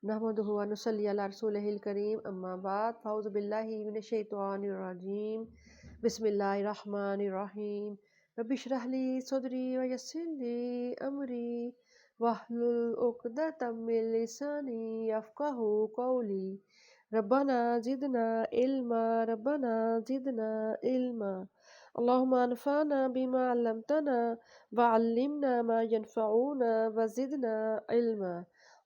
نحمدہ و نصلی علی رسولہ الکریم اما بعد فاعوذ باللہ من الشیطان الرجیم بسم اللہ الرحمن الرحیم رب اشرح لی صدری ویسر لی امری واحلل عقدۃ من لسانی یفقہوا قولی ربنا زدنا علما ربنا زدنا علما اللہم انفعنا بما علمتنا وعلمنا ما ينفعنا وزدنا علما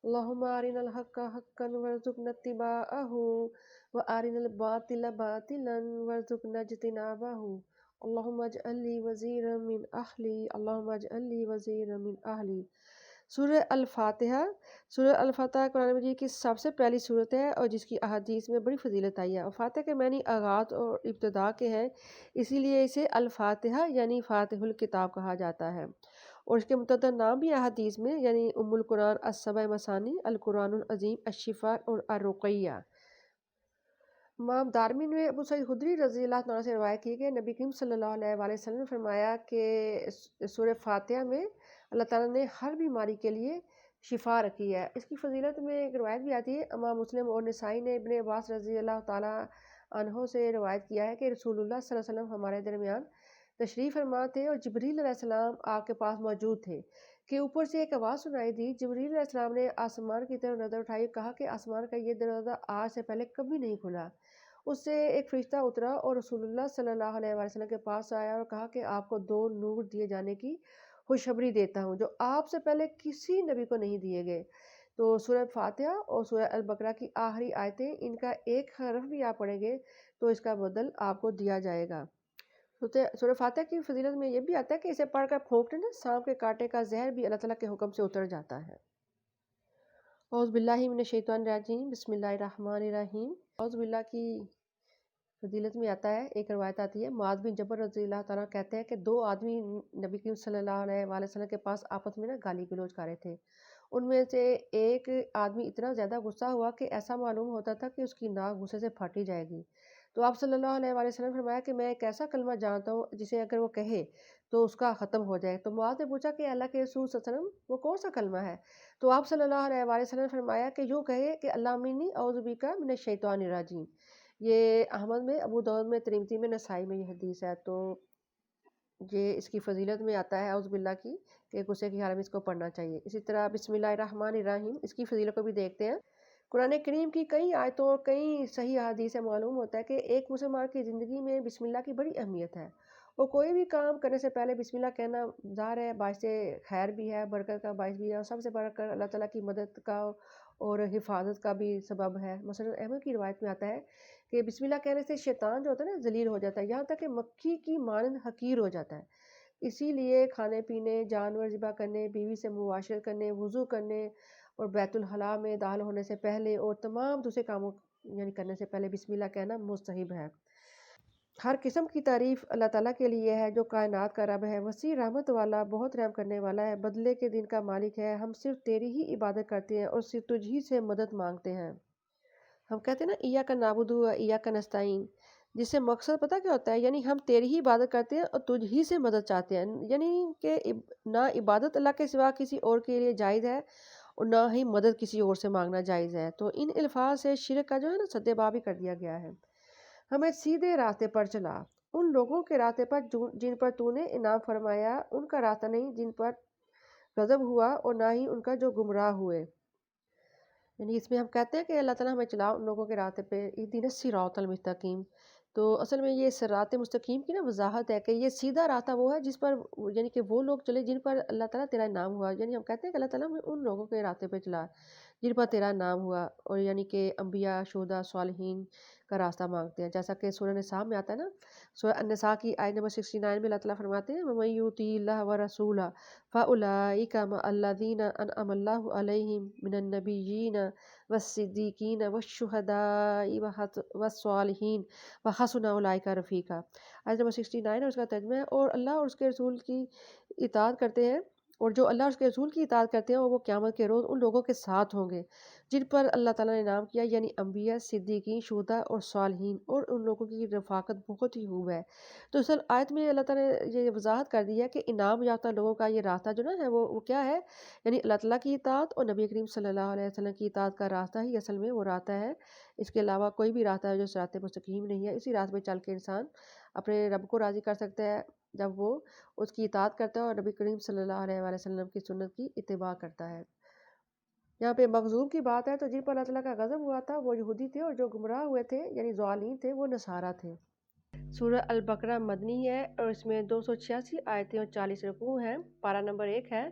اللہم ارنا الحق حقا وارزقنا اتباعہ وارنا الباطل باطلا وارزقنا اجتنابہ اللہم اجعل لی وزیرا من اہلی اللہم اجعل لی وزیرا من اہلی۔ سورہ الفاتحہ۔ سورہ الفاتحہ قرآن مجید کی سب سے پہلی سورت ہے اور جس کی احادیث میں بڑی فضیلت آئی ہے، اور فاتحہ کے معنی آغاز اور ابتدا کے ہیں، اسی لیے اسے الفاتحہ یعنی فاتح الکتاب کہا جاتا ہے، اور اس کے متعدد نام بھی احادیث میں یعنی ام القرآن، السبع مثانی، القرآن العظیم، الشفاء اور الرقیہ۔ امام دارمی نے ابو سعید خدری رضی اللہ عنہ سے روایت کی کہ نبی کریم صلی اللہ علیہ وآلہ وسلم نے فرمایا کہ سورہ فاتحہ میں اللہ تعالیٰ نے ہر بیماری کے لیے شفا رکھی ہے۔ اس کی فضیلت میں ایک روایت بھی آتی ہے، امام مسلم اور نسائی نے ابن عباس رضی اللہ تعالیٰ عنہ سے روایت کیا ہے کہ رسول اللہ صلی اللہ علیہ وسلم ہمارے درمیان تشریف فرما تھے اور جبریل علیہ السلام آپ کے پاس موجود تھے کہ اوپر سے ایک آواز سنائی دی۔ جبریل علیہ السلام نے آسمان کی طرف نظر اٹھائی، کہا کہ آسمان کا یہ دروازہ آج سے پہلے کبھی نہیں کھلا۔ اس سے ایک فرشتہ اترا اور رسول اللہ صلی اللہ علیہ وسلم کے پاس آیا اور کہا کہ آپ کو 2 نور دیے جانے کی خوشخبری دیتا ہوں جو آپ سے پہلے کسی نبی کو نہیں دیے گئے۔ تو سورہ فاتحہ اور سورہ البقرہ کی آخری آیتیں، ان کا ایک حرف بھی آپ پڑھیں گے تو اس کا بدل آپ کو دیا جائے گا۔ سورہ فاتحہ کی فضیلت میں یہ بھی آتا ہے کہ اسے پڑھ کر پھونکنے نا سانپ کے کاٹے کا زہر بھی اللہ تعالیٰ کے حکم سے اتر جاتا ہے۔ اعوذ باللہ من الشیطان الرجیم بسم اللہ الرحمن الرحیم۔ اعوذ باللہ کی فضیلت میں آتا ہے، ایک روایت آتی ہے، معاذ بن جبل رضی اللہ تعالیٰ کہتے ہیں کہ 2 آدمی نبی کریم صلی اللہ علیہ وآلہ وسلم کے پاس آپس میں نا گالی گلوچ کر رہے تھے۔ ان میں سے ایک آدمی اتنا زیادہ غصہ ہوا کہ ایسا معلوم ہوتا تھا کہ اس کی ناک غصے سے پھٹ ہی جائے گی۔ تو آپ صلی اللہ علیہ وآلہ وسلم نے فرمایا کہ میں ایک ایسا کلمہ جانتا ہوں جسے اگر وہ کہے تو اس کا ختم ہو جائے۔ تو معاذ نے پوچھا کہ اللہ کے رسول صلی اللہ علیہ وسلم وہ کون سا کلمہ ہے؟ تو آپ صلی اللہ علیہ وآلہ وسلم نے فرمایا کہ یوں کہے کہ اللہم انی اعوذ بک من الشیطان الرجیم۔ یہ احمد میں، ابو داؤد میں، ترمذی میں، نسائی میں یہ حدیث ہے۔ تو یہ اس کی فضیلت میں آتا ہے اعوذ باللہ کی کہ غصے کی حالت میں اس کو پڑھنا چاہیے۔ اسی طرح بسم اللہ الرحمن الرحیم، اس کی فضیلت کو بھی دیکھتے ہیں۔ قرآن کریم کی کئی آیتوں اور کئی صحیح احادیث سے معلوم ہوتا ہے کہ ایک مسلمان کی زندگی میں بسم اللہ کی بڑی اہمیت ہے، اور کوئی بھی کام کرنے سے پہلے بسم اللہ کہنا ظاہر ہے باعث خیر بھی ہے، برکت کا باعث بھی ہے، اور سب سے بڑھ کر اللہ تعالیٰ کی مدد کا اور حفاظت کا بھی سبب ہے۔ مثلا احمد کی روایت میں آتا ہے کہ بسم اللہ کہنے سے شیطان جو ہوتا ہے نا ذلیل ہو جاتا ہے، یہاں تک کہ مکھی کی مانند حقیر ہو جاتا ہے۔ اسی لیے کھانے پینے، جانور ذبح کرنے، بیوی سے معاشرت کرنے، وضو کرنے اور بیت الخلاء میں داخل ہونے سے پہلے اور تمام دوسرے کاموں یعنی کرنے سے پہلے بسم اللہ کہنا مستحب ہے۔ ہر قسم کی تعریف اللہ تعالیٰ کے لیے ہے جو کائنات کا رب ہے، وسیع رحمت والا، بہت رحم کرنے والا ہے، بدلے کے دن کا مالک ہے۔ ہم صرف تیری ہی عبادت کرتے ہیں اور صرف تجھ ہی سے مدد مانگتے ہیں۔ ہم کہتے ہیں نا ایاک نعبد و ایاک نستعین، جس سے مقصد پتہ کیا ہوتا ہے؟ یعنی ہم تیری ہی عبادت کرتے ہیں اور تجھ ہی سے مدد چاہتے ہیں، یعنی کہ نہ عبادت اللہ کے سوا کسی اور کے لیے جائز ہے اور نہ ہی مدد کسی اور سے مانگنا جائز ہے۔ تو ان الفاظ سے شرک کا جو ہے نا سد باب ہی کر دیا گیا ہے۔ ہمیں سیدھے راستے پر چلا، ان لوگوں کے راستے پر جن پر تو نے انعام فرمایا، ان کا راستہ نہیں جن پر غضب ہوا، اور نہ ہی ان کا جو گمراہ ہوئے۔ یعنی اس میں ہم کہتے ہیں کہ اللہ تعالیٰ ہمیں چلاؤ ان لوگوں کے راستے پہ، اہدنا الصراط المستقیم۔ تو اصل میں یہ صراط مستقیم کی نا وضاحت ہے کہ یہ سیدھا راستہ وہ ہے جس پر یعنی کہ وہ لوگ چلے جن پر اللہ تعالیٰ تیرا نام ہوا۔ یعنی ہم کہتے ہیں کہ اللہ تعالیٰ ہمیں ان لوگوں کے راستے پہ چلا جن پر تیرا نام ہوا، اور یعنی کہ انبیاء، شہداء، صالحین کا راستہ مانگتے ہیں، جیسا کہ سورہ نساء میں آتا ہے نا۔ سورہ النساء کی آیت نمبر 69 میں اللہ تعالیٰ فرماتے ہیں وَمَن يُطِعِ اللَّهَ وَرَسُولَهُ فَأُولَٰئِكَ مَعَ الَّذِينَ أَنْعَمَ اللَّهُ عَلَيْهِم مِّنَ النَّبِيِّينَ والصدیقین والشہداء والصالحین وحسن اولئک رفیقا۔ آیت نمبر 69 اور اس کا ترجمہ ہے، اور اللہ اور اس کے رسول کی اطاعت کرتے ہیں اور جو اللہ اور اس کے رسول کی اطاعت کرتے ہیں وہ قیامت کے روز ان لوگوں کے ساتھ ہوں گے جن پر اللہ تعالیٰ نے انعام کیا، یعنی انبیاء، صدیقین، شہداء اور صالحین، اور ان لوگوں کی رفاقت بہت ہی خوب ہے۔ تو اس آیت میں اللہ تعالیٰ نے یہ وضاحت کر دی ہے کہ انعام یافتہ لوگوں کا یہ راستہ جو نا ہے وہ کیا ہے، یعنی اللہ تعالیٰ کی اطاعت اور نبی کریم صلی اللہ علیہ وسلم کی اطاعت کا راستہ ہی اصل میں وہ راستہ ہے۔ اس کے علاوہ کوئی بھی راستہ ہے جو صراط مستقیم نہیں ہے۔ اسی راستے پہ چل کے انسان اپنے رب کو راضی کر سکتا ہے جب وہ اس کی اطاعت کرتا ہے اور نبی کریم صلی اللہ علیہ وآلہ وسلم کی سنت کی اتباع کرتا ہے۔ یہاں پہ مغضوب کی بات ہے، تو جن پر اللہ تعالیٰ کا غضب ہوا تھا وہ یہودی تھے، اور جو گمراہ ہوئے تھے یعنی ضالین تھے وہ نصارہ تھے۔ سورہ البقرہ مدنی ہے اور اس میں 286 آیتیں اور 40 رکوع ہیں۔ پارہ نمبر 1 ہے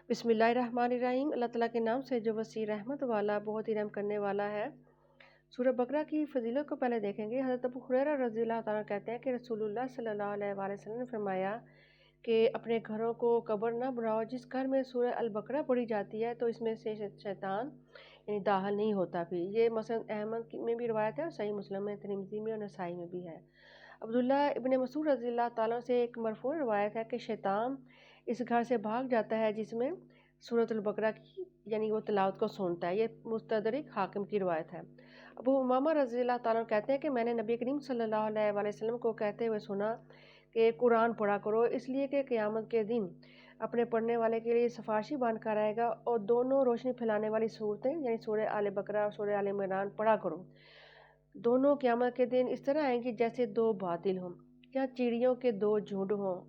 بسم اللہ الرحمن الرحیم، اللہ تعالیٰ کے نام سے جو وسیع رحمت والا بہت ہی رحم کرنے والا ہے۔ سورہ بقرہ کی فضیلت کو پہلے دیکھیں گے۔ حضرت ابو ہریرہ رضی اللہ تعالیٰ کہتے ہیں کہ رسول اللہ صلی اللہ علیہ وآلہ وسلم نے فرمایا کہ اپنے گھروں کو قبر نہ بناؤ، جس گھر میں سورہ البقرہ پڑھی جاتی ہے تو اس میں سے شیطان یعنی داخل نہیں ہوتا بھی۔ یہ مثلا احمد میں بھی روایت ہے اور صحیح مسلم میں، ترمذی میں اور نسائی میں بھی ہے۔ عبداللہ ابن مسعود رضی اللہ تعالیٰ سے ایک مرفوع روایت ہے کہ شیطان اس گھر سے بھاگ جاتا ہے جس میں سورۃ البقرہ کی یعنی وہ تلاوت کو سنتا ہے۔ یہ مستدرک حاکم کی روایت ہے۔ ابو امامہ رضی اللہ تعالیٰ کہتے ہیں کہ میں نے نبی کریم صلی اللہ علیہ وآلہ وسلم کو کہتے ہوئے سنا کہ قرآن پڑھا کرو، اس لیے کہ قیامت کے دن اپنے پڑھنے والے کے لیے سفارشی بن کر آئے گا، اور دونوں روشنی پھیلانے والی صورتیں یعنی سورہ آل بقرہ اور سورہ آل عمران پڑھا کرو۔ دونوں قیامت کے دن اس طرح آئیں گی جیسے دو بادل ہوں یا چڑیوں کے دو جھنڈ ہوں،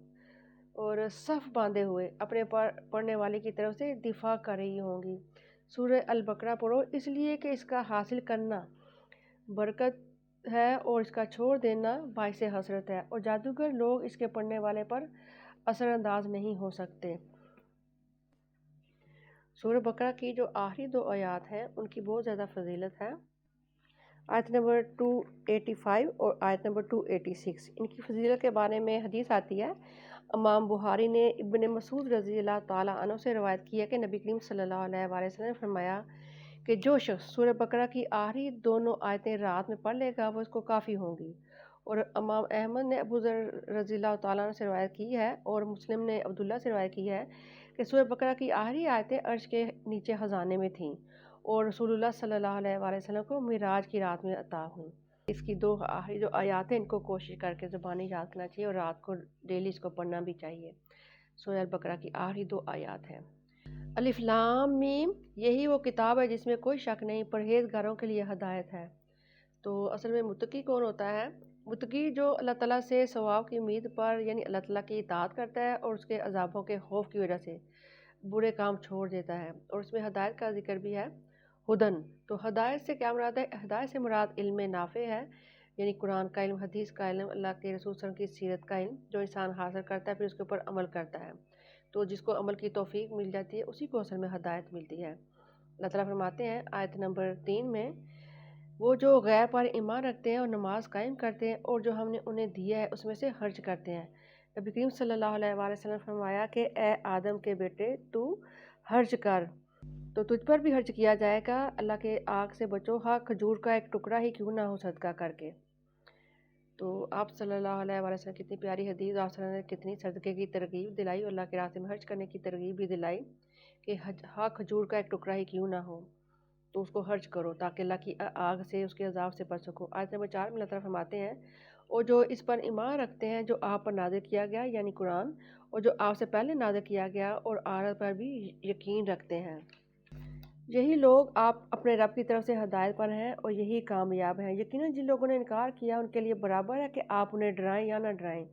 اور صف باندھے ہوئے اپنے پڑھنے والے کی طرف سے دفاع کر رہی ہوں گی۔ سورہ البقرہ پڑھو اس لیے کہ اس کا حاصل کرنا برکت ہے اور اس کا چھوڑ دینا باعث حسرت ہے، اور جادوگر لوگ اس کے پڑھنے والے پر اثر انداز نہیں ہو سکتے۔ سورہ بقرہ کی جو آخری 2 آیات ہیں ان کی بہت زیادہ فضیلت ہے۔ آیت نمبر 285 اور آیت نمبر 286، ان کی فضیلت کے بارے میں حدیث آتی ہے۔ امام بخاری نے ابن مسعود رضی اللہ تعالیٰ عنہ سے روایت کی ہے کہ نبی کریم صلی اللہ علیہ وآلہ وسلم نے فرمایا کہ جو شخص سورہ بقرہ کی آخری دونوں آیتیں رات میں پڑھ لے گا وہ اس کو کافی ہوں گی۔ اور امام احمد نے ابو ذر رضی اللہ تعالیٰ عنہ سے روایت کی ہے، اور مسلم نے عبداللہ سے روایت کی ہے کہ سورہ بقرہ کی آخری آیتیں عرش کے نیچے خزانے میں تھیں اور رسول اللہ صلی اللہ علیہ وآلہ وسلم کو معراج کی رات میں عطا ہوئیں۔ اس کی 2 آخری جو آیات ہیں ان کو کوشش کر کے زبانی یاد کرنا چاہیے، اور رات کو ڈیلی اس کو پڑھنا بھی چاہیے۔ سورہ البقرہ کی آخری 2 آیات ہیں۔ الف لام میم، یہی وہ کتاب ہے جس میں کوئی شک نہیں، پرہیزگاروں کے لیے ہدایت ہے۔ تو اصل میں متقی کون ہوتا ہے؟ متقی جو اللہ تعالیٰ سے ثواب کی امید پر یعنی اللہ تعالیٰ کی اطاعت کرتا ہے اور اس کے عذابوں کے خوف کی وجہ سے برے کام چھوڑ دیتا ہے، اور اس میں ہدایت کا ذکر بھی ہے، ہدن۔ تو ہدایت سے کیا مراد ہے؟ ہدایت سے مراد علم نافع ہے، یعنی قرآن کا علم، حدیث کا علم، اللہ کے رسول صلی اللہ علیہ وسلم کی سیرت کا علم جو انسان حاصل کرتا ہے پھر اس کے اوپر عمل کرتا ہے۔ تو جس کو عمل کی توفیق مل جاتی ہے اسی کو اصل میں ہدایت ملتی ہے۔ اللہ تعالیٰ فرماتے ہیں آیت نمبر 3 میں، وہ جو غیب پر ایمان رکھتے ہیں اور نماز قائم کرتے ہیں اور جو ہم نے انہیں دیا ہے اس میں سے خرچ کرتے ہیں۔ نبی کریم صلی اللہ علیہ وآلہ وسلم نے فرمایا کہ اے آدم کے بیٹے تو خرچ کر تو تجھ پر بھی خرچ کیا جائے گا، اللہ کے آگ سے بچو، ہاں کھجور کا ایک ٹکڑا ہی کیوں نہ ہو صدقہ کر کے۔ تو آپ صلی اللہ علیہ وآلہ وسلم کتنی پیاری حدیث، آپ صلی اللہ علیہ وسلم نے کتنی صدقے کی ترغیب دلائی اور اللہ کے راستے میں خرچ کرنے کی ترغیب بھی دلائی کہ ہاں کھجور کا ایک ٹکڑا ہی کیوں نہ ہو تو اس کو خرچ کرو تاکہ اللہ کی آگ سے، اس کے عذاب سے بچ سکو۔ آیت نمبر 4 میں اللہ تعالیٰ فرماتے ہیں، اور جو اس پر ایمان رکھتے ہیں جو آپ پر نازل کیا گیا یعنی قرآن، اور جو آپ سے پہلے نازل کیا گیا اور آخرت پر بھی یقین رکھتے ہیں، یہی لوگ آپ اپنے رب کی طرف سے ہدایت پر ہیں اور یہی کامیاب ہیں۔ یقیناً جن لوگوں نے انکار کیا ان کے لیے برابر ہے کہ آپ انہیں ڈرائیں یا نہ ڈرائیں،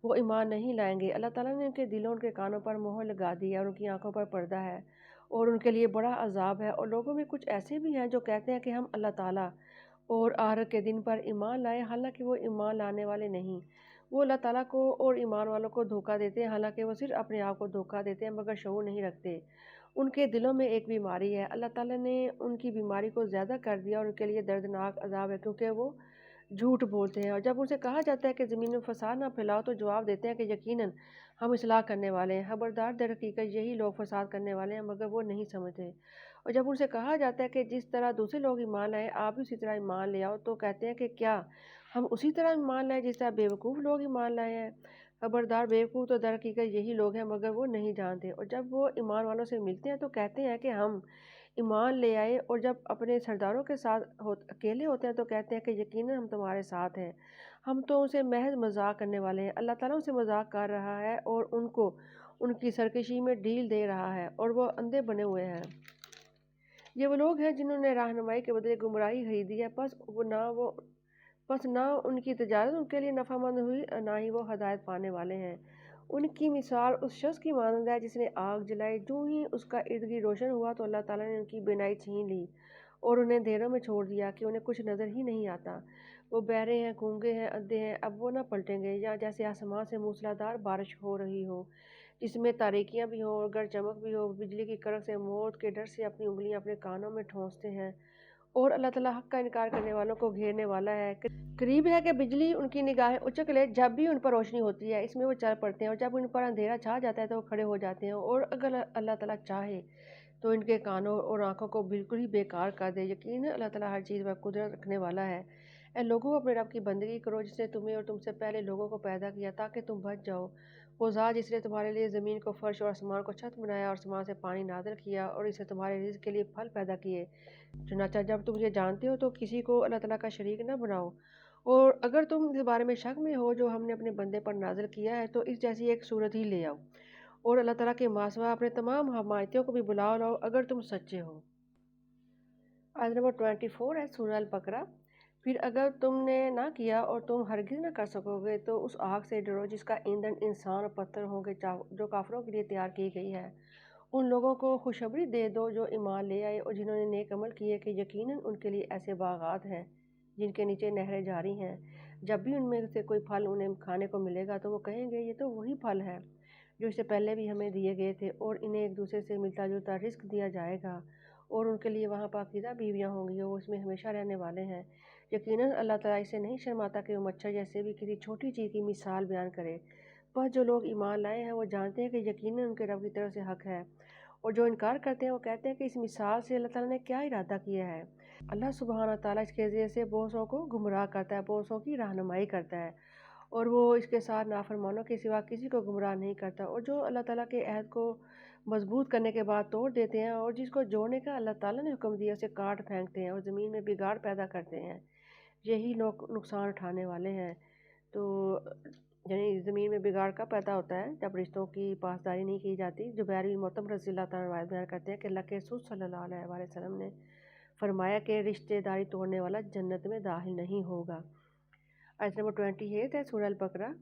وہ ایمان نہیں لائیں گے۔ اللہ تعالیٰ نے ان کے دلوں، ان کے کانوں پر مہر لگا دی ہے اور ان کی آنکھوں پر پردہ ہے، اور ان کے لیے بڑا عذاب ہے۔ اور لوگوں میں کچھ ایسے بھی ہیں جو کہتے ہیں کہ ہم اللہ تعالیٰ اور آخرت کے دن پر ایمان لائیں، حالانکہ وہ ایمان لانے والے نہیں۔ وہ اللہ تعالیٰ کو اور ایمان والوں کو دھوکہ دیتے ہیں، حالانکہ وہ صرف اپنے آپ کو دھوکہ دیتے ہیں مگر شعور نہیں رکھتے۔ ان کے دلوں میں ایک بیماری ہے، اللہ تعالیٰ نے ان کی بیماری کو زیادہ کر دیا اور ان کے لیے دردناک عذاب ہے کیونکہ وہ جھوٹ بولتے ہیں۔ اور جب ان سے کہا جاتا ہے کہ زمین میں فساد نہ پھیلاؤ تو جواب دیتے ہیں کہ یقیناً ہم اصلاح کرنے والے ہیں۔ خبردار، در حقیقت یہی لوگ فساد کرنے والے ہیں مگر وہ نہیں سمجھتے۔ اور جب ان سے کہا جاتا ہے کہ جس طرح دوسرے لوگ ایمان لائیں آپ بھی اسی طرح ایمان لے آؤ تو کہتے ہیں کہ کیا ہم اسی طرح ایمان لائیں جس طرح بیوقوف لوگ ایمان لائے ہیں۔ خبردار بیوقوف تو در حقیقت یہی لوگ ہیں مگر وہ نہیں جانتے۔ اور جب وہ ایمان والوں سے ملتے ہیں تو کہتے ہیں کہ ہم ایمان لے آئے، اور جب اپنے سرداروں کے ساتھ اکیلے ہوتے ہیں تو کہتے ہیں کہ یقیناً ہم تمہارے ساتھ ہیں، ہم تو ان سے محض مذاق کرنے والے ہیں۔ اللہ تعالیٰ ان سے مذاق کر رہا ہے اور ان کو ان کی سرکشی میں ڈھیل دے رہا ہے، اور وہ اندھے بنے ہوئے ہیں۔ یہ وہ لوگ ہیں جنہوں نے رہنمائی کے بدلے گمراہی خریدی ہے، پس نہ ان کی تجارت ان کے لیے نفع مند ہوئی، نہ ہی وہ ہدایت پانے والے ہیں۔ ان کی مثال اس شخص کی مانند ہے جس نے آگ جلائی، جو ہی اس کا ارد گرد روشن ہوا تو اللہ تعالیٰ نے ان کی بینائی چھین لی اور انہیں اندھیروں میں چھوڑ دیا کہ انہیں کچھ نظر ہی نہیں آتا۔ وہ بہرے ہیں، گونگے ہیں، اندھے ہیں، اب وہ نہ پلٹیں گے۔ یا جیسے آسمان سے موسلادھار بارش ہو رہی ہو، جس میں تاریکیاں بھی ہوں اور گر چمک بھی ہو، بجلی کی کڑک سے موت کے ڈر سے اپنی انگلیاں اپنے کانوں میں ٹھونستے ہیں، اور اللہ تعالیٰ حق کا انکار کرنے والوں کو گھیرنے والا ہے۔ قریب ہے کہ بجلی ان کی نگاہیں اچک لے، جب بھی ان پر روشنی ہوتی ہے اس میں وہ چل پڑتے ہیں، اور جب ان پر اندھیرا چھا جاتا ہے تو وہ کھڑے ہو جاتے ہیں، اور اگر اللہ تعالیٰ چاہے تو ان کے کانوں اور آنکھوں کو بالکل ہی بیکار کر دے۔ یقیناً اللہ تعالیٰ ہر چیز پر قدرت رکھنے والا ہے۔ اے لوگوں، اپنے رب کی بندگی کرو جس نے تمہیں اور تم سے پہلے لوگوں کو پیدا کیا تاکہ تم بچ جاؤ۔ وہ ذات جس نے تمہارے لیے زمین کو فرش اور آسمان کو چھت بنایا، اور آسمان سے پانی نازل کیا اور اسے تمہارے رزق کے لیے پھل پیدا کیے۔ چنانچہ جب تم یہ جانتے ہو تو کسی کو اللہ تعالیٰ کا شریک نہ بناؤ، اور اگر تم اس بارے میں شک میں ہو جو ہم نے اپنے بندے پر نازل کیا ہے تو اس جیسی ایک صورت ہی لے آؤ، اور اللہ تعالیٰ کے ماسوا اپنے تمام حمایتیوں کو بھی بلاؤ لاؤ اگر تم سچے ہو۔ آیت نمبر 24 ہے سورہ البقرہ۔ پھر اگر تم نے نہ کیا اور تم ہرگز نہ کر سکو گے تو اس آگ سے ڈرو جس کا ایندھن انسان اور پتھر ہوں گے، جو کافروں کے لیے تیار کی گئی ہے۔ ان لوگوں کو خوشخبری دے دو جو ایمان لے آئے اور جنہوں نے نیک عمل کیے کہ یقیناً ان کے لیے ایسے باغات ہیں جن کے نیچے نہریں جاری ہیں۔ جب بھی ان میں سے کوئی پھل انہیں کھانے کو ملے گا تو وہ کہیں گے یہ تو وہی پھل ہے جو اس سے پہلے بھی ہمیں دیے گئے تھے، اور انہیں ایک دوسرے سے ملتا جلتا رزق دیا جائے گا، اور ان کے لیے وہاں پاکیزہ بیویاں ہوں گی اور وہ اس میں ہمیشہ رہنے والے ہیں۔ یقیناً اللہ تعالیٰ اسے نہیں شرماتا کہ وہ مچھر جیسے بھی کسی چھوٹی چیز کی مثال بیان کرے۔ بس جو لوگ ایمان لائے ہیں وہ جانتے ہیں کہ یقیناً ان کے رب کی طرف سے حق ہے، اور جو انکار کرتے ہیں وہ کہتے ہیں کہ اس مثال سے اللہ تعالیٰ نے کیا ارادہ کیا ہے۔ اللہ سبحانہ تعالیٰ اس کے ذریعے سے بہتوں کو گمراہ کرتا ہے، بہتوں کی رہنمائی کرتا ہے، اور وہ اس کے ساتھ نافرمانوں کے سوا کسی کو گمراہ نہیں کرتا۔ اور جو اللہ تعالیٰ کے عہد کو مضبوط کرنے کے بعد توڑ دیتے ہیں اور جس کو جوڑنے کا اللہ تعالیٰ نے حکم دیا اسے کاٹ پھینکتے ہیں اور زمین میں بگاڑ پیدا کرتے ہیں، یہی لوگ نقصان اٹھانے والے ہیں۔ تو یعنی زمین میں بگاڑ کا پیدا ہوتا ہے جب رشتوں کی پاسداری نہیں کی جاتی۔ جبیر بن مطعم رضی اللہ تعالیٰ روایت بیان کرتے ہیں کہ اللہ کے رسول صلی اللہ علیہ وآلہ وسلم نے فرمایا کہ رشتہ داری توڑنے والا جنت میں داخل نہیں ہوگا۔ آیت نمبر 28 ہے سورہ البقرہ۔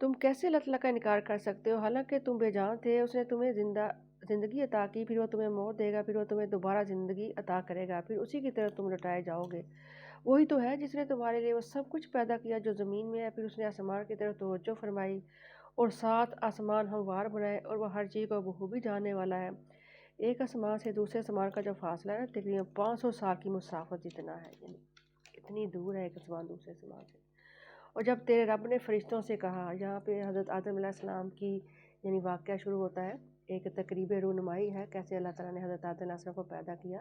تم کیسے اللہ تعالیٰ کا انکار کر سکتے ہو حالانکہ تم بے جان تھے؟ اس نے تمہیں زندگی عطا کی، پھر وہ تمہیں موت دے گا، پھر وہ تمہیں دوبارہ زندگی عطا کرے گا، پھر اسی کی طرف تم لوٹائے جاؤ گے۔ وہی تو ہے جس نے تمہارے لیے وہ سب کچھ پیدا کیا جو زمین میں ہے، پھر اس نے آسمان کی طرف توجہ فرمائی اور 7 آسمان ہموار بنائے، اور وہ ہر چیز کو بخوبی جاننے والا ہے۔ ایک آسمان سے دوسرے آسمان کا جو فاصلہ ہے تقریباً 500 سال کی مسافت جتنا ہے، یعنی اتنی دور ہے ایک آسمان دوسرے آسمان سے۔ اور جب تیرے رب نے فرشتوں سے کہا، یہاں پہ حضرت آدم علیہ السلام کی یعنی واقعہ شروع ہوتا ہے، ایک تقریب رونمائی ہے کیسے اللہ تعالیٰ نے حضرت آدم علیہ السلام کو پیدا کیا۔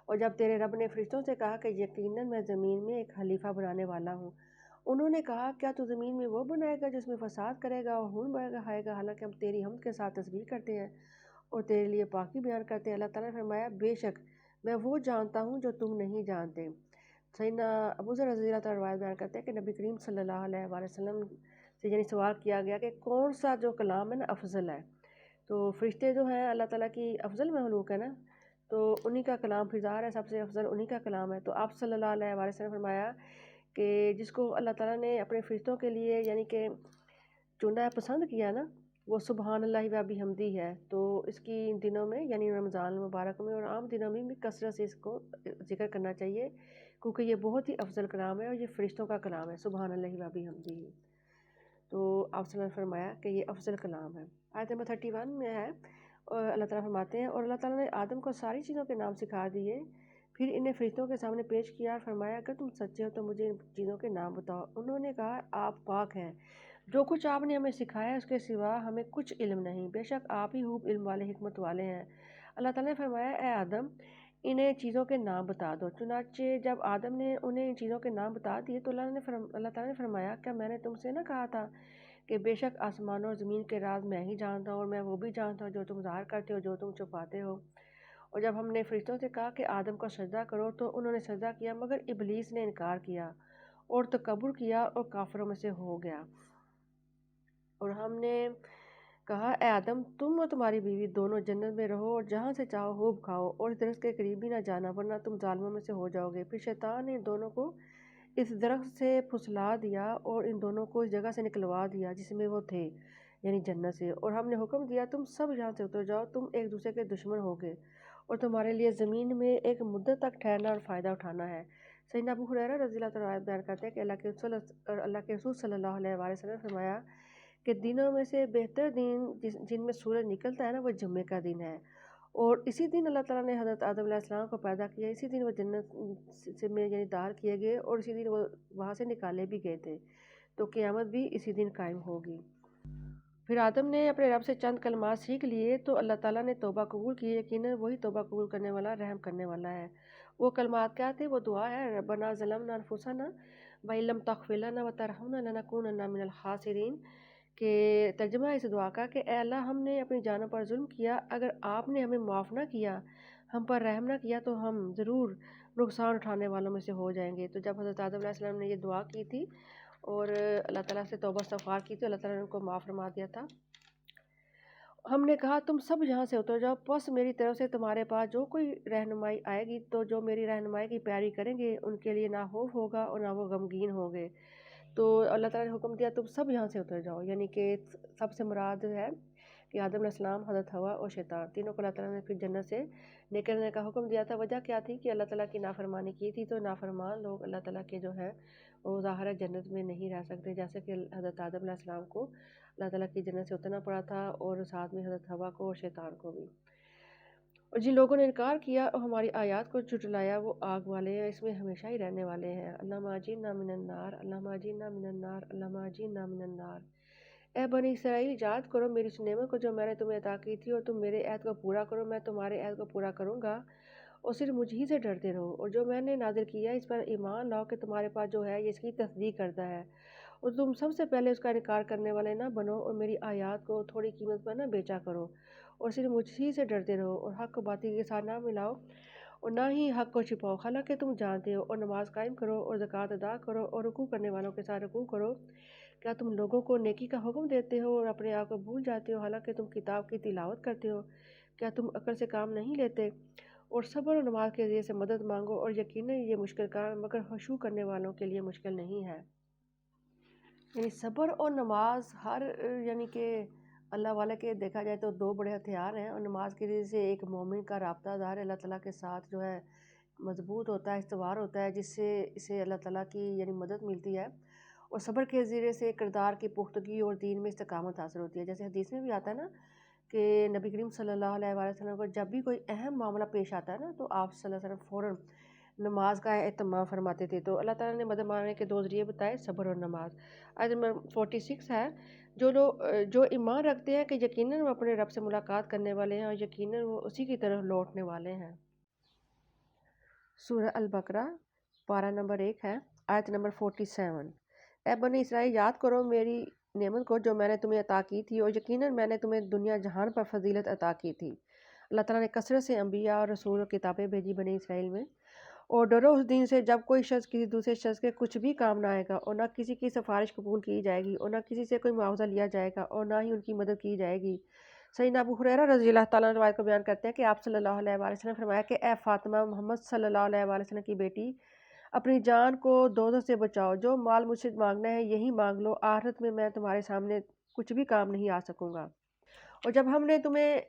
اور جب تیرے رب نے فرشتوں سے کہا کہ یقیناً میں زمین میں ایک خلیفہ بنانے والا ہوں، انہوں نے کہا کیا تو زمین میں وہ بنائے گا جس میں فساد کرے گا اور خون بہائے گا، حالانکہ ہم تیری حمد کے ساتھ تسبیح کرتے ہیں اور تیرے لیے پاکی بیان کرتے ہیں۔ اللہ تعالیٰ نے فرمایا بے شک میں وہ جانتا ہوں جو تم نہیں جانتے۔ سیدنا ابو ذر رضی اللہ تعالیٰ روایت بیان کرتے ہیں کہ نبی کریم صلی اللہ علیہ وآلہ وسلم سے یعنی سوال کیا گیا کہ کون سا جو کلام ہے نا افضل ہے، تو فرشتے جو ہیں اللہ تعالیٰ کی افضل مخلوق ہے نا، تو انہی کا کلام پھر ظاہر ہے سب سے افضل انہی کا کلام ہے۔ تو آپ صلی اللہ علیہ وآلہ وسلم نے فرمایا کہ جس کو اللہ تعالیٰ نے اپنے فرشتوں کے لیے یعنی کہ چنا ہے، پسند کیا نا، وہ سبحان اللہ و بحمدہ ہے۔ تو اس کی ان دنوں میں یعنی رمضان المبارک میں اور عام دنوں میں بھی کثرت سے اس کو ذکر کرنا چاہیے، کیونکہ یہ بہت ہی افضل کلام ہے اور یہ فرشتوں کا کلام ہے، سبحان اللہ و بحمدہ۔ تو آپ صلی اللہ علیہ وسلم نے فرمایا کہ یہ افضل کلام ہے۔ آیت نمبر 31 میں ہے، اور اللہ تعالیٰ فرماتے ہیں اور اللہ تعالیٰ نے آدم کو ساری چیزوں کے نام سکھا دیے، پھر انہیں فرشتوں کے سامنے پیش کیا اور فرمایا اگر تم سچے ہو تو مجھے ان چیزوں کے نام بتاؤ۔ انہوں نے کہا آپ پاک ہیں، جو کچھ آپ نے ہمیں سکھایا ہے اس کے سوا ہمیں کچھ علم نہیں، بے شک آپ ہی خوب علم والے حکمت والے ہیں۔ اللہ تعالیٰ نے فرمایا اے آدم انہیں چیزوں کے نام بتا دو۔ چنانچہ جب آدم نے انہیں ان چیزوں کے نام بتا دیے تو اللہ تعالیٰ نے فرمایا کیا میں نے تم سے نہ کہا تھا کہ بے شک آسمانوں اور زمین کے راز میں ہی جانتا ہوں، اور میں وہ بھی جانتا ہوں جو تم ظاہر کرتے ہو، جو تم چھپاتے ہو۔ اور جب ہم نے فرشتوں سے کہا کہ آدم کو سجدہ کرو تو انہوں نے سجدہ کیا، مگر ابلیس نے انکار کیا اور تکبر کیا اور کافروں میں سے ہو گیا۔ اور ہم نے کہا اے آدم، تم اور تمہاری بیوی دونوں جنت میں رہو اور جہاں سے چاہو خوب کھاؤ، اور اس درخت کے قریب بھی نہ جانا ورنہ تم ظالموں میں سے ہو جاؤ گے۔ پھر شیطان نے ان دونوں کو اس درخت سے پھسلا دیا اور ان دونوں کو اس جگہ سے نکلوا دیا جس میں وہ تھے، یعنی جنت سے، اور ہم نے حکم دیا تم سب یہاں سے اتر جاؤ، تم ایک دوسرے کے دشمن ہوگے اور تمہارے لیے زمین میں ایک مدت تک ٹھہرنا اور فائدہ اٹھانا ہے۔ سیدنا ابو ہریرہ رضی اللہ تعالیٰ عنہ بیان کرتے ہیں کہ اللہ کے رسول صلی اللہ علیہ وآلہ وسلم نے فرمایا کہ دنوں میں سے بہتر دن جن میں سورج نکلتا ہے نا، وہ جمعے کا دن ہے، اور اسی دن اللہ تعالیٰ نے حضرت آدم علیہ السلام کو پیدا کیا، اسی دن وہ جنت سے میں یعنی داخل کیے گئے اور اسی دن وہ وہاں سے نکالے بھی گئے تھے، تو قیامت بھی اسی دن قائم ہوگی۔ پھر آدم نے اپنے رب سے چند کلمات سیکھ لیے تو اللہ تعالیٰ نے توبہ قبول کی، یقیناً وہی توبہ قبول کرنے والا رحم کرنے والا ہے۔ وہ کلمات کیا تھے؟ وہ دعا ہے ربنا ظلمنا انفسنا وان لم تغفر لنا وترحمنا لنکونن من الخاسرین، کہ ترجمہ اس دعا کا کہ اے اللہ، ہم نے اپنی جانوں پر ظلم کیا، اگر آپ نے ہمیں معاف نہ کیا، ہم پر رحم نہ کیا تو ہم ضرور نقصان اٹھانے والوں میں سے ہو جائیں گے۔ تو جب حضرت آدم علیہ السلام نے یہ دعا کی تھی اور اللہ تعالیٰ سے توبہ استغفار کی تو اللہ تعالیٰ نے ان کو معاف فرما دیا تھا۔ ہم نے کہا تم سب یہاں سے اتر جاؤ، پس میری طرف سے تمہارے پاس جو کوئی رہنمائی آئے گی تو جو میری رہنمائی کی پیروی کریں گے ان کے لیے نہ خوف ہوگا اور نہ وہ غمگین ہوں گے۔ تو اللہ تعالیٰ نے حکم دیا تم سب یہاں سے اتر جاؤ، یعنی کہ سب سے مراد ہے کہ آدم علیہ السلام، حضرت حوا اور شیطان، تینوں کو اللہ تعالیٰ نے پھر جنت سے نکلنے کا حکم دیا تھا۔ وجہ کیا تھی کہ اللہ تعالیٰ کی نافرمانی کی تھی، تو نافرمان لوگ اللہ تعالیٰ کے جو ہے وہ ظاہر جنت میں نہیں رہ سکتے، جیسے کہ حضرت آدم علیہ السلام کو اللہ تعالیٰ کی جنت سے اترنا پڑا تھا اور ساتھ میں حضرت حوا کو اور شیطان کو بھی۔ اور جن لوگوں نے انکار کیا اور ہماری آیات کو جھٹلایا وہ آگ والے ہیں، اس میں ہمیشہ ہی رہنے والے ہیں۔ اللہم اجرنا من النار، اللہم اجرنا من النار، اللہم اجرنا من النار۔ اے بنی اسرائیل، یاد کرو میری اس نعمت کو جو میں نے تمہیں عطا کی تھی، اور تم میرے عہد کو پورا کرو، میں تمہارے عہد کو پورا کروں گا، اور صرف مجھ ہی سے ڈرتے رہو، اور جو میں نے نازل کیا اس پر ایمان لاؤ کہ تمہارے پاس جو ہے یہ اس کی تصدیق کرتا ہے، اور تم سب سے پہلے اس کا انکار کرنے والے نہ بنو، اور میری آیات کو تھوڑی قیمت پر نہ بیچا کرو، اور صرف مجھ ہی سے ڈرتے رہو، اور حق کو باطل کے ساتھ نہ ملاؤ اور نہ ہی حق کو چھپاؤ، حالانکہ تم جانتے ہو، اور نماز قائم کرو اور زکوٰۃ ادا کرو اور رکوع کرنے والوں کے ساتھ رکوع کرو۔ کیا تم لوگوں کو نیکی کا حکم دیتے ہو اور اپنے آپ کو بھول جاتے ہو، حالانکہ تم کتاب کی تلاوت کرتے ہو؟ کیا تم عقل سے کام نہیں لیتے؟ اور صبر اور نماز کے ذریعے سے مدد مانگو، اور یقیناً یہ مشکل کام مگر خشوع کرنے والوں کے لیے مشکل نہیں ہے۔ یعنی صبر اور نماز ہر یعنی کہ اللہ والے کے دیکھا جائے تو دو بڑے ہتھیار ہیں، اور نماز کے ذریعے سے ایک مومن کا رابطہ دار اللہ تعالیٰ کے ساتھ جو ہے مضبوط ہوتا ہے، استوار ہوتا ہے، جس سے اسے اللہ تعالیٰ کی یعنی مدد ملتی ہے، اور صبر کے ذریعے سے کردار کی پختگی اور دین میں استقامت حاصل ہوتی ہے۔ جیسے حدیث میں بھی آتا ہے نا کہ نبی کریم صلی اللہ علیہ وآلہ وسلم کو جب بھی کوئی اہم معاملہ پیش آتا ہے نا تو آپ صلی اللہ علیہ وسلم فوراً نماز کا اہتمام فرماتے تھے۔ تو اللہ تعالیٰ نے مدد مانگنے کے دو ذریعے بتائے، صبر اور نماز۔ آیت نمبر 46 ہے، جو ایمان رکھتے ہیں کہ یقیناً وہ اپنے رب سے ملاقات کرنے والے ہیں اور یقیناً وہ اسی کی طرف لوٹنے والے ہیں۔ سورہ البقرہ پارہ نمبر 1 ہے، آیت نمبر 47۔ اے بنی اسرائیل، یاد کرو میری نعمت کو جو میں نے تمہیں عطا کی تھی، اور یقیناً میں نے تمہیں دنیا جہان پر فضیلت عطا کی تھی۔ اللہ تعالیٰ نے کثرت سے انبیاء اور رسول اور کتابیں بھیجی بنی اسرائیل میں۔ اور ڈرو اس دن سے جب کوئی شخص کسی دوسرے شخص کے کچھ بھی کام نہ آئے گا، اور نہ کسی کی سفارش قبول کی جائے گی، اور نہ کسی سے کوئی معاوضہ لیا جائے گا، اور نہ ہی ان کی مدد کی جائے گی۔ سیدنا ابو ہریرہ رضی اللہ تعالیٰ عنہ روایت کو بیان کرتے ہیں کہ آپ صلی اللہ علیہ وآلہ وسلم نے فرمایا کہ اے فاطمہ، محمد صلی اللہ علیہ وآلہ وسلم کی بیٹی، اپنی جان کو دوزخ سے بچاؤ، جو مال مجھ سے مانگنا ہے یہی مانگ لو، آخرت میں تمہارے سامنے کچھ بھی کام نہیں آ سکوں گا۔ اور جب ہم نے تمہیں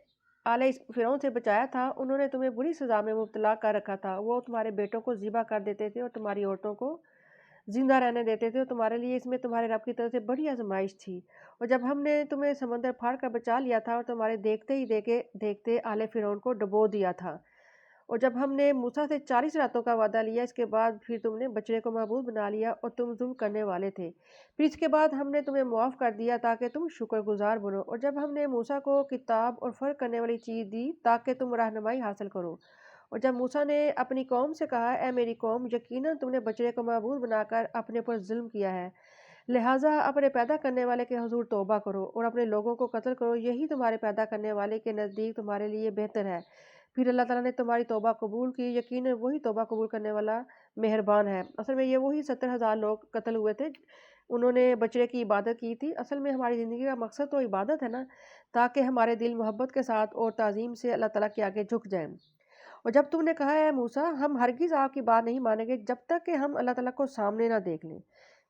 آل فرعون سے بچایا تھا، انہوں نے تمہیں بری سزا میں مبتلا کر رکھا تھا، وہ تمہارے بیٹوں کو ذبح کر دیتے تھے اور تمہاری عورتوں کو زندہ رہنے دیتے تھے، اور تمہارے لیے اس میں تمہارے رب کی طرف سے بڑی آزمائش تھی۔ اور جب ہم نے تمہیں سمندر پھاڑ کر بچا لیا تھا اور تمہارے دیکھتے ہی دیکھتے آل فرعون کو ڈبو دیا تھا، اور جب ہم نے موسیٰ سے 40 راتوں کا وعدہ لیا، اس کے بعد پھر تم نے بچڑے کو معبود بنا لیا اور تم ظلم کرنے والے تھے، پھر اس کے بعد ہم نے تمہیں معاف کر دیا تاکہ تم شکر گزار بنو، اور جب ہم نے موسیٰ کو کتاب اور فرق کرنے والی چیز دی تاکہ تم رہنمائی حاصل کرو، اور جب موسیٰ نے اپنی قوم سے کہا اے میری قوم، یقیناً تم نے بچڑے کو معبود بنا کر اپنے پر ظلم کیا ہے، لہٰذا اپنے پیدا کرنے والے کے حضور توبہ کرو اور اپنے لوگوں کو قتل کرو، یہی تمہارے پیدا کرنے والے کے نزدیک تمہارے لیے بہتر ہے۔ پھر اللہ تعالیٰ نے تمہاری توبہ قبول کی، یقیناً وہی توبہ قبول کرنے والا مہربان ہے۔ اصل میں یہ وہی 70,000 لوگ قتل ہوئے تھے، انہوں نے بچڑے کی عبادت کی تھی۔ اصل میں ہماری زندگی کا مقصد تو عبادت ہے نا، تاکہ ہمارے دل محبت کے ساتھ اور تعظیم سے اللہ تعالیٰ کے آگے جھک جائیں۔ اور جب تم نے کہا ہے موسیٰ ہم ہرگز آپ کی بات نہیں مانیں گے جب تک کہ ہم اللہ تعالیٰ کو سامنے نہ دیکھ لیں،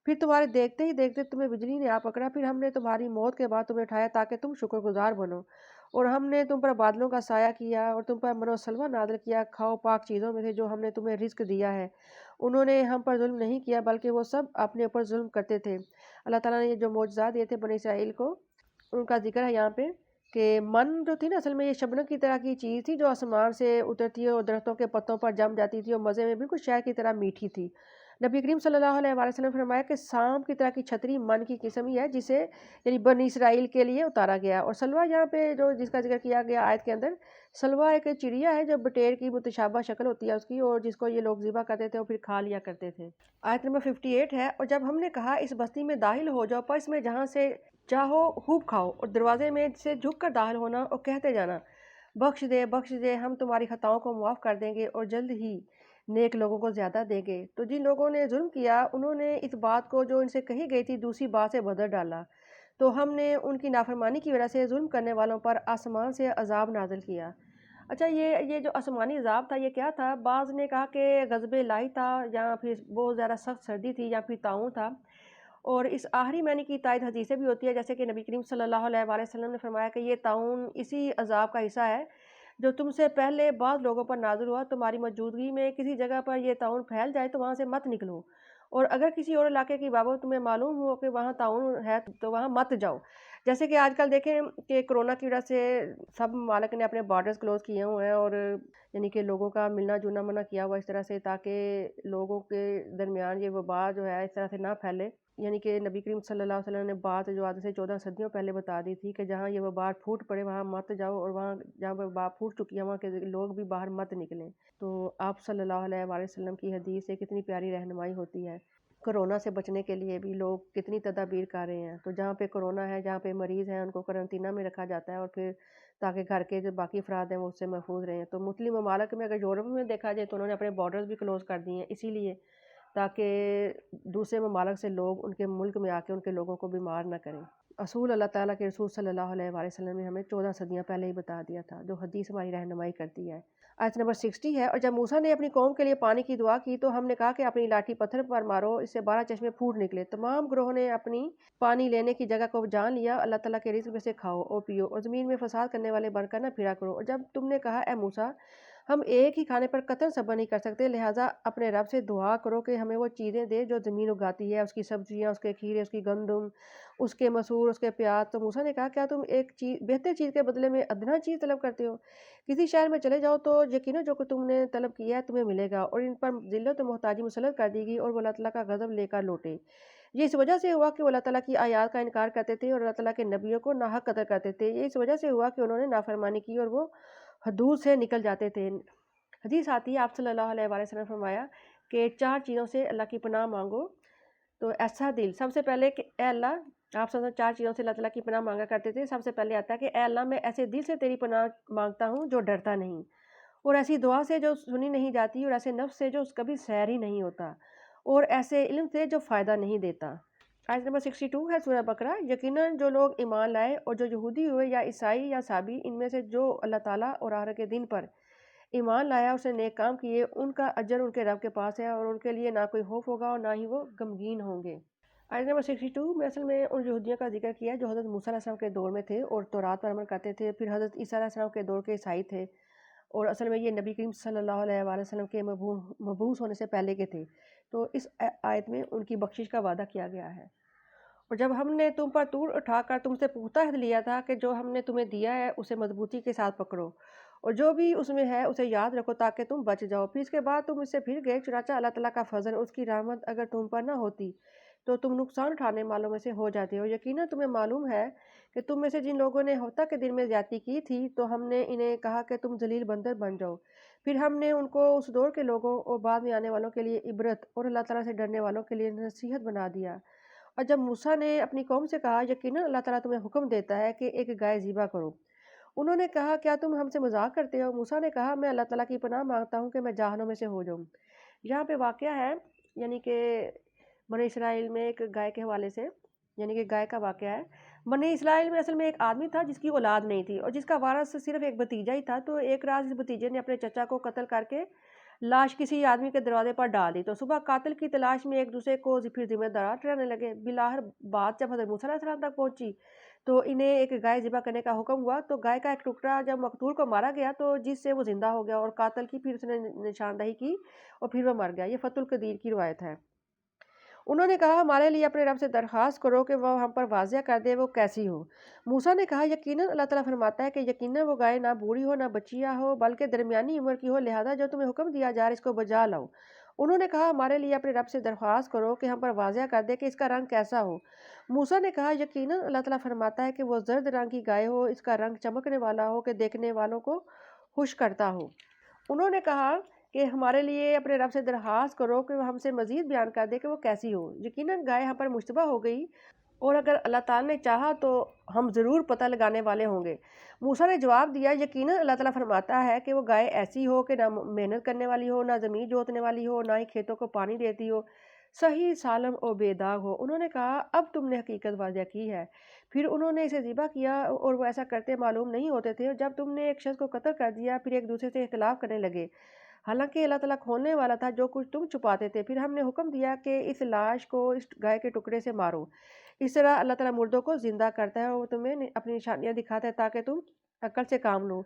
پھر تمہارے دیکھتے ہی دیکھتے تمہیں بجلی نے آ پکڑا، پھر ہم نے تمہاری موت کے بعد تمہیں اٹھایا تاکہ تم شکر گزار بنو، اور ہم نے تم پر بادلوں کا سایہ کیا اور تم پر من و سلوہ نازل کیا، کھاؤ پاک چیزوں میں سے جو ہم نے تمہیں رزق دیا ہے۔ انہوں نے ہم پر ظلم نہیں کیا بلکہ وہ سب اپنے اوپر ظلم کرتے تھے۔ اللہ تعالیٰ نے یہ جو معجزات دیے تھے بنی اسرائیل کو، ان کا ذکر ہے یہاں پہ کہ من جو تھی نا، اصل میں یہ شبنم کی طرح کی چیز تھی جو آسمان سے اترتی ہے اور درختوں کے پتوں پر جم جاتی تھی اور مزے میں بالکل شہد کی طرح میٹھی تھی۔ نبی کریم صلی اللہ علیہ وآلہ وسلم نے فرمایا کہ سانپ کی طرح کی چھتری من کی قسم ہی ہے جسے یعنی بنی اسرائیل کے لیے اتارا گیا۔ اور سلوہ یہاں پہ جو جس کا ذکر کیا گیا آیت کے اندر، سلوہ ایک چڑیا ہے جو بٹیر کی متشابہ شکل ہوتی ہے اس کی، اور جس کو یہ لوگ ذبح کرتے تھے اور پھر کھا لیا کرتے تھے۔ آیت نمبر 58 ہے، اور جب ہم نے کہا اس بستی میں داخل ہو جاؤ پس میں جہاں سے چاہو خوب کھاؤ، اور دروازے میں سے جھک کر داخل ہونا اور کہتے جانا بخش دے ہم تمہاری خطاؤں کو معاف کر دیں گے اور جلد ہی نیک لوگوں کو زیادہ دیں گے۔ تو جن لوگوں نے ظلم کیا انہوں نے اس بات کو جو ان سے کہی گئی تھی دوسری بات سے بدل ڈالا، تو ہم نے ان کی نافرمانی کی وجہ سے ظلم کرنے والوں پر آسمان سے عذاب نازل کیا۔ اچھا، یہ جو آسمانی عذاب تھا یہ کیا تھا؟ بعض نے کہا کہ غضب الہی تھا، یا پھر بہت زیادہ سخت سردی تھی، یا پھر طاعون تھا۔ اور اس آخری معنی کی تائید حدیثیں بھی ہوتی ہے، جیسے کہ نبی کریم صلی اللہ علیہ وآلہ وسلم نے فرمایا کہ یہ طاعون اسی عذاب کا حصہ ہے جو تم سے پہلے بعض لوگوں پر نازل ہوا۔ تمہاری موجودگی میں کسی جگہ پر یہ طاعون پھیل جائے تو وہاں سے مت نکلو، اور اگر کسی اور علاقے کی بابت تمہیں معلوم ہو کہ وہاں طاعون ہے تو وہاں مت جاؤ۔ جیسے کہ آج کل دیکھیں کہ کرونا کی وجہ سے سب ممالک نے اپنے بارڈرز کلوز کیے ہوئے ہیں، اور یعنی کہ لوگوں کا ملنا جلنا منع کیا ہوا اس طرح سے تاکہ لوگوں کے درمیان یہ وبا جو ہے اس طرح سے نہ پھیلے۔ یعنی کہ نبی کریم صلی اللہ علیہ وسلم نے بات جو آج سے 14 صدیوں پہلے بتا دی تھی کہ جہاں یہ وبا پھوٹ پڑے وہاں مت جاؤ، اور وہاں جہاں وبا پھوٹ چکی ہے وہاں کے لوگ بھی باہر مت نکلیں۔ تو آپ صلی اللہ علیہ وآلہ وسلم کی حدیث سے کتنی پیاری رہنمائی ہوتی ہے۔ کرونا سے بچنے کے لیے بھی لوگ کتنی تدابیر کر رہے ہیں، تو جہاں پہ کرونا ہے، جہاں پہ مریض ہیں، ان کو قرنطینہ میں رکھا جاتا ہے، اور پھر تاکہ گھر کے جو باقی افراد ہیں وہ اس سے محفوظ رہیں۔ تو مسلم ممالک میں اگر یورپ میں دیکھا جائے تو انہوں نے اپنے بارڈرز بھی کلوز کر دیے ہیں اسی لیے تاکہ دوسرے ممالک سے لوگ ان کے ملک میں آ کے ان کے لوگوں کو بیمار نہ کریں۔ اصول اللہ تعالیٰ کے رسول صلی اللہ علیہ وآلہ وسلم نے ہمیں 14 صدیاں پہلے ہی بتا دیا تھا، جو حدیث ہماری رہنمائی کرتی ہے۔ آیت نمبر 60 ہے، اور جب موسیٰ نے اپنی قوم کے لیے پانی کی دعا کی تو ہم نے کہا کہ اپنی لاٹھی پتھر پر مارو، اس سے 12 چشمے پھوٹ نکلے۔ تمام گروہوں نے اپنی پانی لینے کی جگہ کو جان لیا، اللہ تعالیٰ کے رزق میں سے کھاؤ اور پیو، اور زمین میں فساد کرنے والے بن کر نہ پھرا کرو۔ اور جب تم نے کہا اے موسیٰ ہم ایک ہی کھانے پر قطعاً صبر نہیں کر سکتے، لہٰذا اپنے رب سے دعا کرو کہ ہمیں وہ چیزیں دے جو زمین اگاتی ہے، اس کی سبزیاں، اس کے کھیرے، اس کی گندم، اس کے مسور، اس کے پیاز۔ تو موسیٰ نے کہا کیا تم ایک بہتر چیز کے بدلے میں ادنیٰ چیز طلب کرتے ہو؟ کسی شہر میں چلے جاؤ تو یقیناً جو کچھ تم نے طلب کیا ہے تمہیں ملے گا، اور ان پر ذلت و محتاجی مسلط کر دی گی اور وہ اللہ تعالیٰ کا غضب لے کر لوٹے۔ یہ اس وجہ سے ہوا کہ وہ اللہ تعالیٰ کی آیات کا انکار کرتے تھے اور اللہ تعالیٰ کے نبیوں کو ناحق قتل کرتے تھے۔ یہ اس وجہ سے ہوا کہ انہوں نے نافرمانی کی اور وہ حدود سے نکل جاتے تھے۔ حدیث آتی ہے، آپ صلی اللہ علیہ وآلہ وسلم نے فرمایا کہ 4 چیزوں سے اللہ کی پناہ مانگو تو ایسا دل، سب سے پہلے کہ اے اللہ، آپ صلی اللہ 4 چیزوں سے اللہ تعالیٰ کی پناہ مانگا کرتے تھے۔ سب سے پہلے آتا ہے کہ اے اللہ میں ایسے دل سے تیری پناہ مانگتا ہوں جو ڈرتا نہیں، اور ایسی دعا سے جو سنی نہیں جاتی، اور ایسے نفس سے جو کبھی سیر ہی نہیں ہوتا، اور ایسے علم سے جو فائدہ نہیں دیتا۔ آیت نمبر 62 ہے سورہ بقرہ، یقیناً جو لوگ ایمان لائے اور جو یہودی ہوئے یا عیسائی یا صابی، ان میں سے جو اللہ تعالیٰ اور آخرت کے دن پر ایمان لایا، اس نے نیک کام کیے، ان کا اجر ان کے رب کے پاس ہے، اور ان کے لیے نہ کوئی خوف ہوگا اور نہ ہی وہ غمگین ہوں گے۔ آیت نمبر 62 میں اصل میں ان یہودیوں کا ذکر کیا جو حضرت موسیٰ علیہ السلام کے دور میں تھے اور تورات پر عمل کرتے تھے، پھر حضرت عیسیٰ علیہ السلام کے دور کے عیسائی تھے، اور اصل میں یہ نبی کریم صلی اللہ علیہ وآلہ وسلم کے مبعوث ہونے سے پہلے کے تھے۔ تو اس آیت میں ان کی بخشش کا وعدہ کیا گیا ہے۔ اور جب ہم نے تم پر طور اٹھا کر تم سے پختہ عہد لیا تھا کہ جو ہم نے تمہیں دیا ہے اسے مضبوطی کے ساتھ پکڑو، اور جو بھی اس میں ہے اسے یاد رکھو تاکہ تم بچ جاؤ۔ پھر اس کے بعد تم اس سے پھر گئے، چنانچہ اللہ تعالیٰ کا فضل، اس کی رحمت اگر تم پر نہ ہوتی تو تم نقصان اٹھانے والوں میں سے ہو جاتے ہو۔ یقیناً تمہیں معلوم ہے کہ تم میں سے جن لوگوں نے ہفتہ کے دن میں زیادتی کی تھی تو ہم نے انہیں کہا کہ تم ذلیل بندر بن جاؤ، پھر ہم نے ان کو اس دور کے لوگوں اور بعد میں آنے والوں کے لیے عبرت اور اللہ تعالیٰ سے ڈرنے والوں کے لیے نصیحت بنا دیا۔ اور جب موسیٰ نے اپنی قوم سے کہا یقیناً اللہ تعالیٰ تمہیں حکم دیتا ہے کہ ایک گائے ذبح کرو، انہوں نے کہا کیا تم ہم سے مذاق کرتے ہو؟ موسیٰ نے کہا میں اللہ تعالیٰ کی پناہ مانگتا ہوں کہ میں جہنم میں سے ہو جاؤں۔ یہاں پہ واقعہ ہے، یعنی کہ بنی اسرائیل میں ایک گائے کے حوالے سے، یعنی کہ گائے کا واقعہ ہے۔ بنی اسرائیل میں اصل میں ایک آدمی تھا جس کی اولاد نہیں تھی اور جس کا وارث صرف ایک بھتیجا ہی تھا، تو ایک رات اس بھتیجے نے اپنے چچا کو قتل کر کے لاش کسی آدمی کے دروازے پر ڈال دی، تو صبح قاتل کی تلاش میں ایک دوسرے کو پھر ذمہ دار ٹھہرانے لگے۔ بالآخر بات جب حضرت موسیٰ علیہ السلام تک پہنچی تو انہیں ایک گائے ذبح کرنے کا حکم ہوا، تو گائے کا ایک ٹکڑا جب مقتول کو مارا گیا تو جس سے وہ زندہ ہو گیا، اور قاتل کی پھر اس نے نشاندہی کی اور پھر وہ مر گیا۔ یہ فتح القدیر کی روایت ہے۔ انہوں نے کہا ہمارے لیے اپنے رب سے درخواست کرو کہ وہ ہم پر واضح کر دے وہ کیسی ہو۔ موسیٰ نے کہا یقیناً اللہ تعالیٰ فرماتا ہے کہ یقیناً وہ گائے نہ بوڑھی ہو نہ بچیا ہو بلکہ درمیانی عمر کی ہو، لہذا جو تمہیں حکم دیا جا رہا ہے اس کو بجا لاؤ۔ انہوں نے کہا ہمارے لیے اپنے رب سے درخواست کرو کہ ہم پر واضح کر دے کہ اس کا رنگ کیسا ہو۔ موسیٰ نے کہا یقیناً اللہ تعالیٰ فرماتا ہے کہ وہ زرد رنگ کی گائے ہو، اس کا رنگ چمکنے والا ہو کہ دیکھنے والوں کو خوش کرتا ہو۔ انہوں نے کہا کہ ہمارے لیے اپنے رب سے درخواست کرو کہ وہ ہم سے مزید بیان کر دے کہ وہ کیسی ہو۔ یقیناً گائے ہم پر مشتبہ ہو گئی اور اگر اللہ تعالیٰ نے چاہا تو ہم ضرور پتہ لگانے والے ہوں گے۔ موسیٰ نے جواب دیا یقیناً اللہ تعالیٰ فرماتا ہے کہ وہ گائے ایسی ہو کہ نہ محنت کرنے والی ہو، نہ زمین جوتنے والی ہو، نہ ہی کھیتوں کو پانی دیتی ہو، صحیح سالم اور بے داغ ہو۔ انہوں نے کہا اب تم نے حقیقت واضح کی ہے۔ پھر انہوں نے اسے ذبح کیا اور وہ ایسا کرتے معلوم نہیں ہوتے تھے، اور جب تم نے ایک شخص کو قتل کر دیا پھر ایک دوسرے سے اختلاف کرنے لگے، حالانکہ اللہ تعالیٰ کھولنے والا تھا جو کچھ تم چھپاتے تھے۔ پھر ہم نے حکم دیا کہ اس لاش کو اس گائے کے ٹکڑے سے مارو۔ اس طرح اللہ تعالیٰ مردوں کو زندہ کرتا ہے اور وہ تمہیں اپنی نشانیاں دکھاتا ہے تاکہ تم عقل سے کام لو۔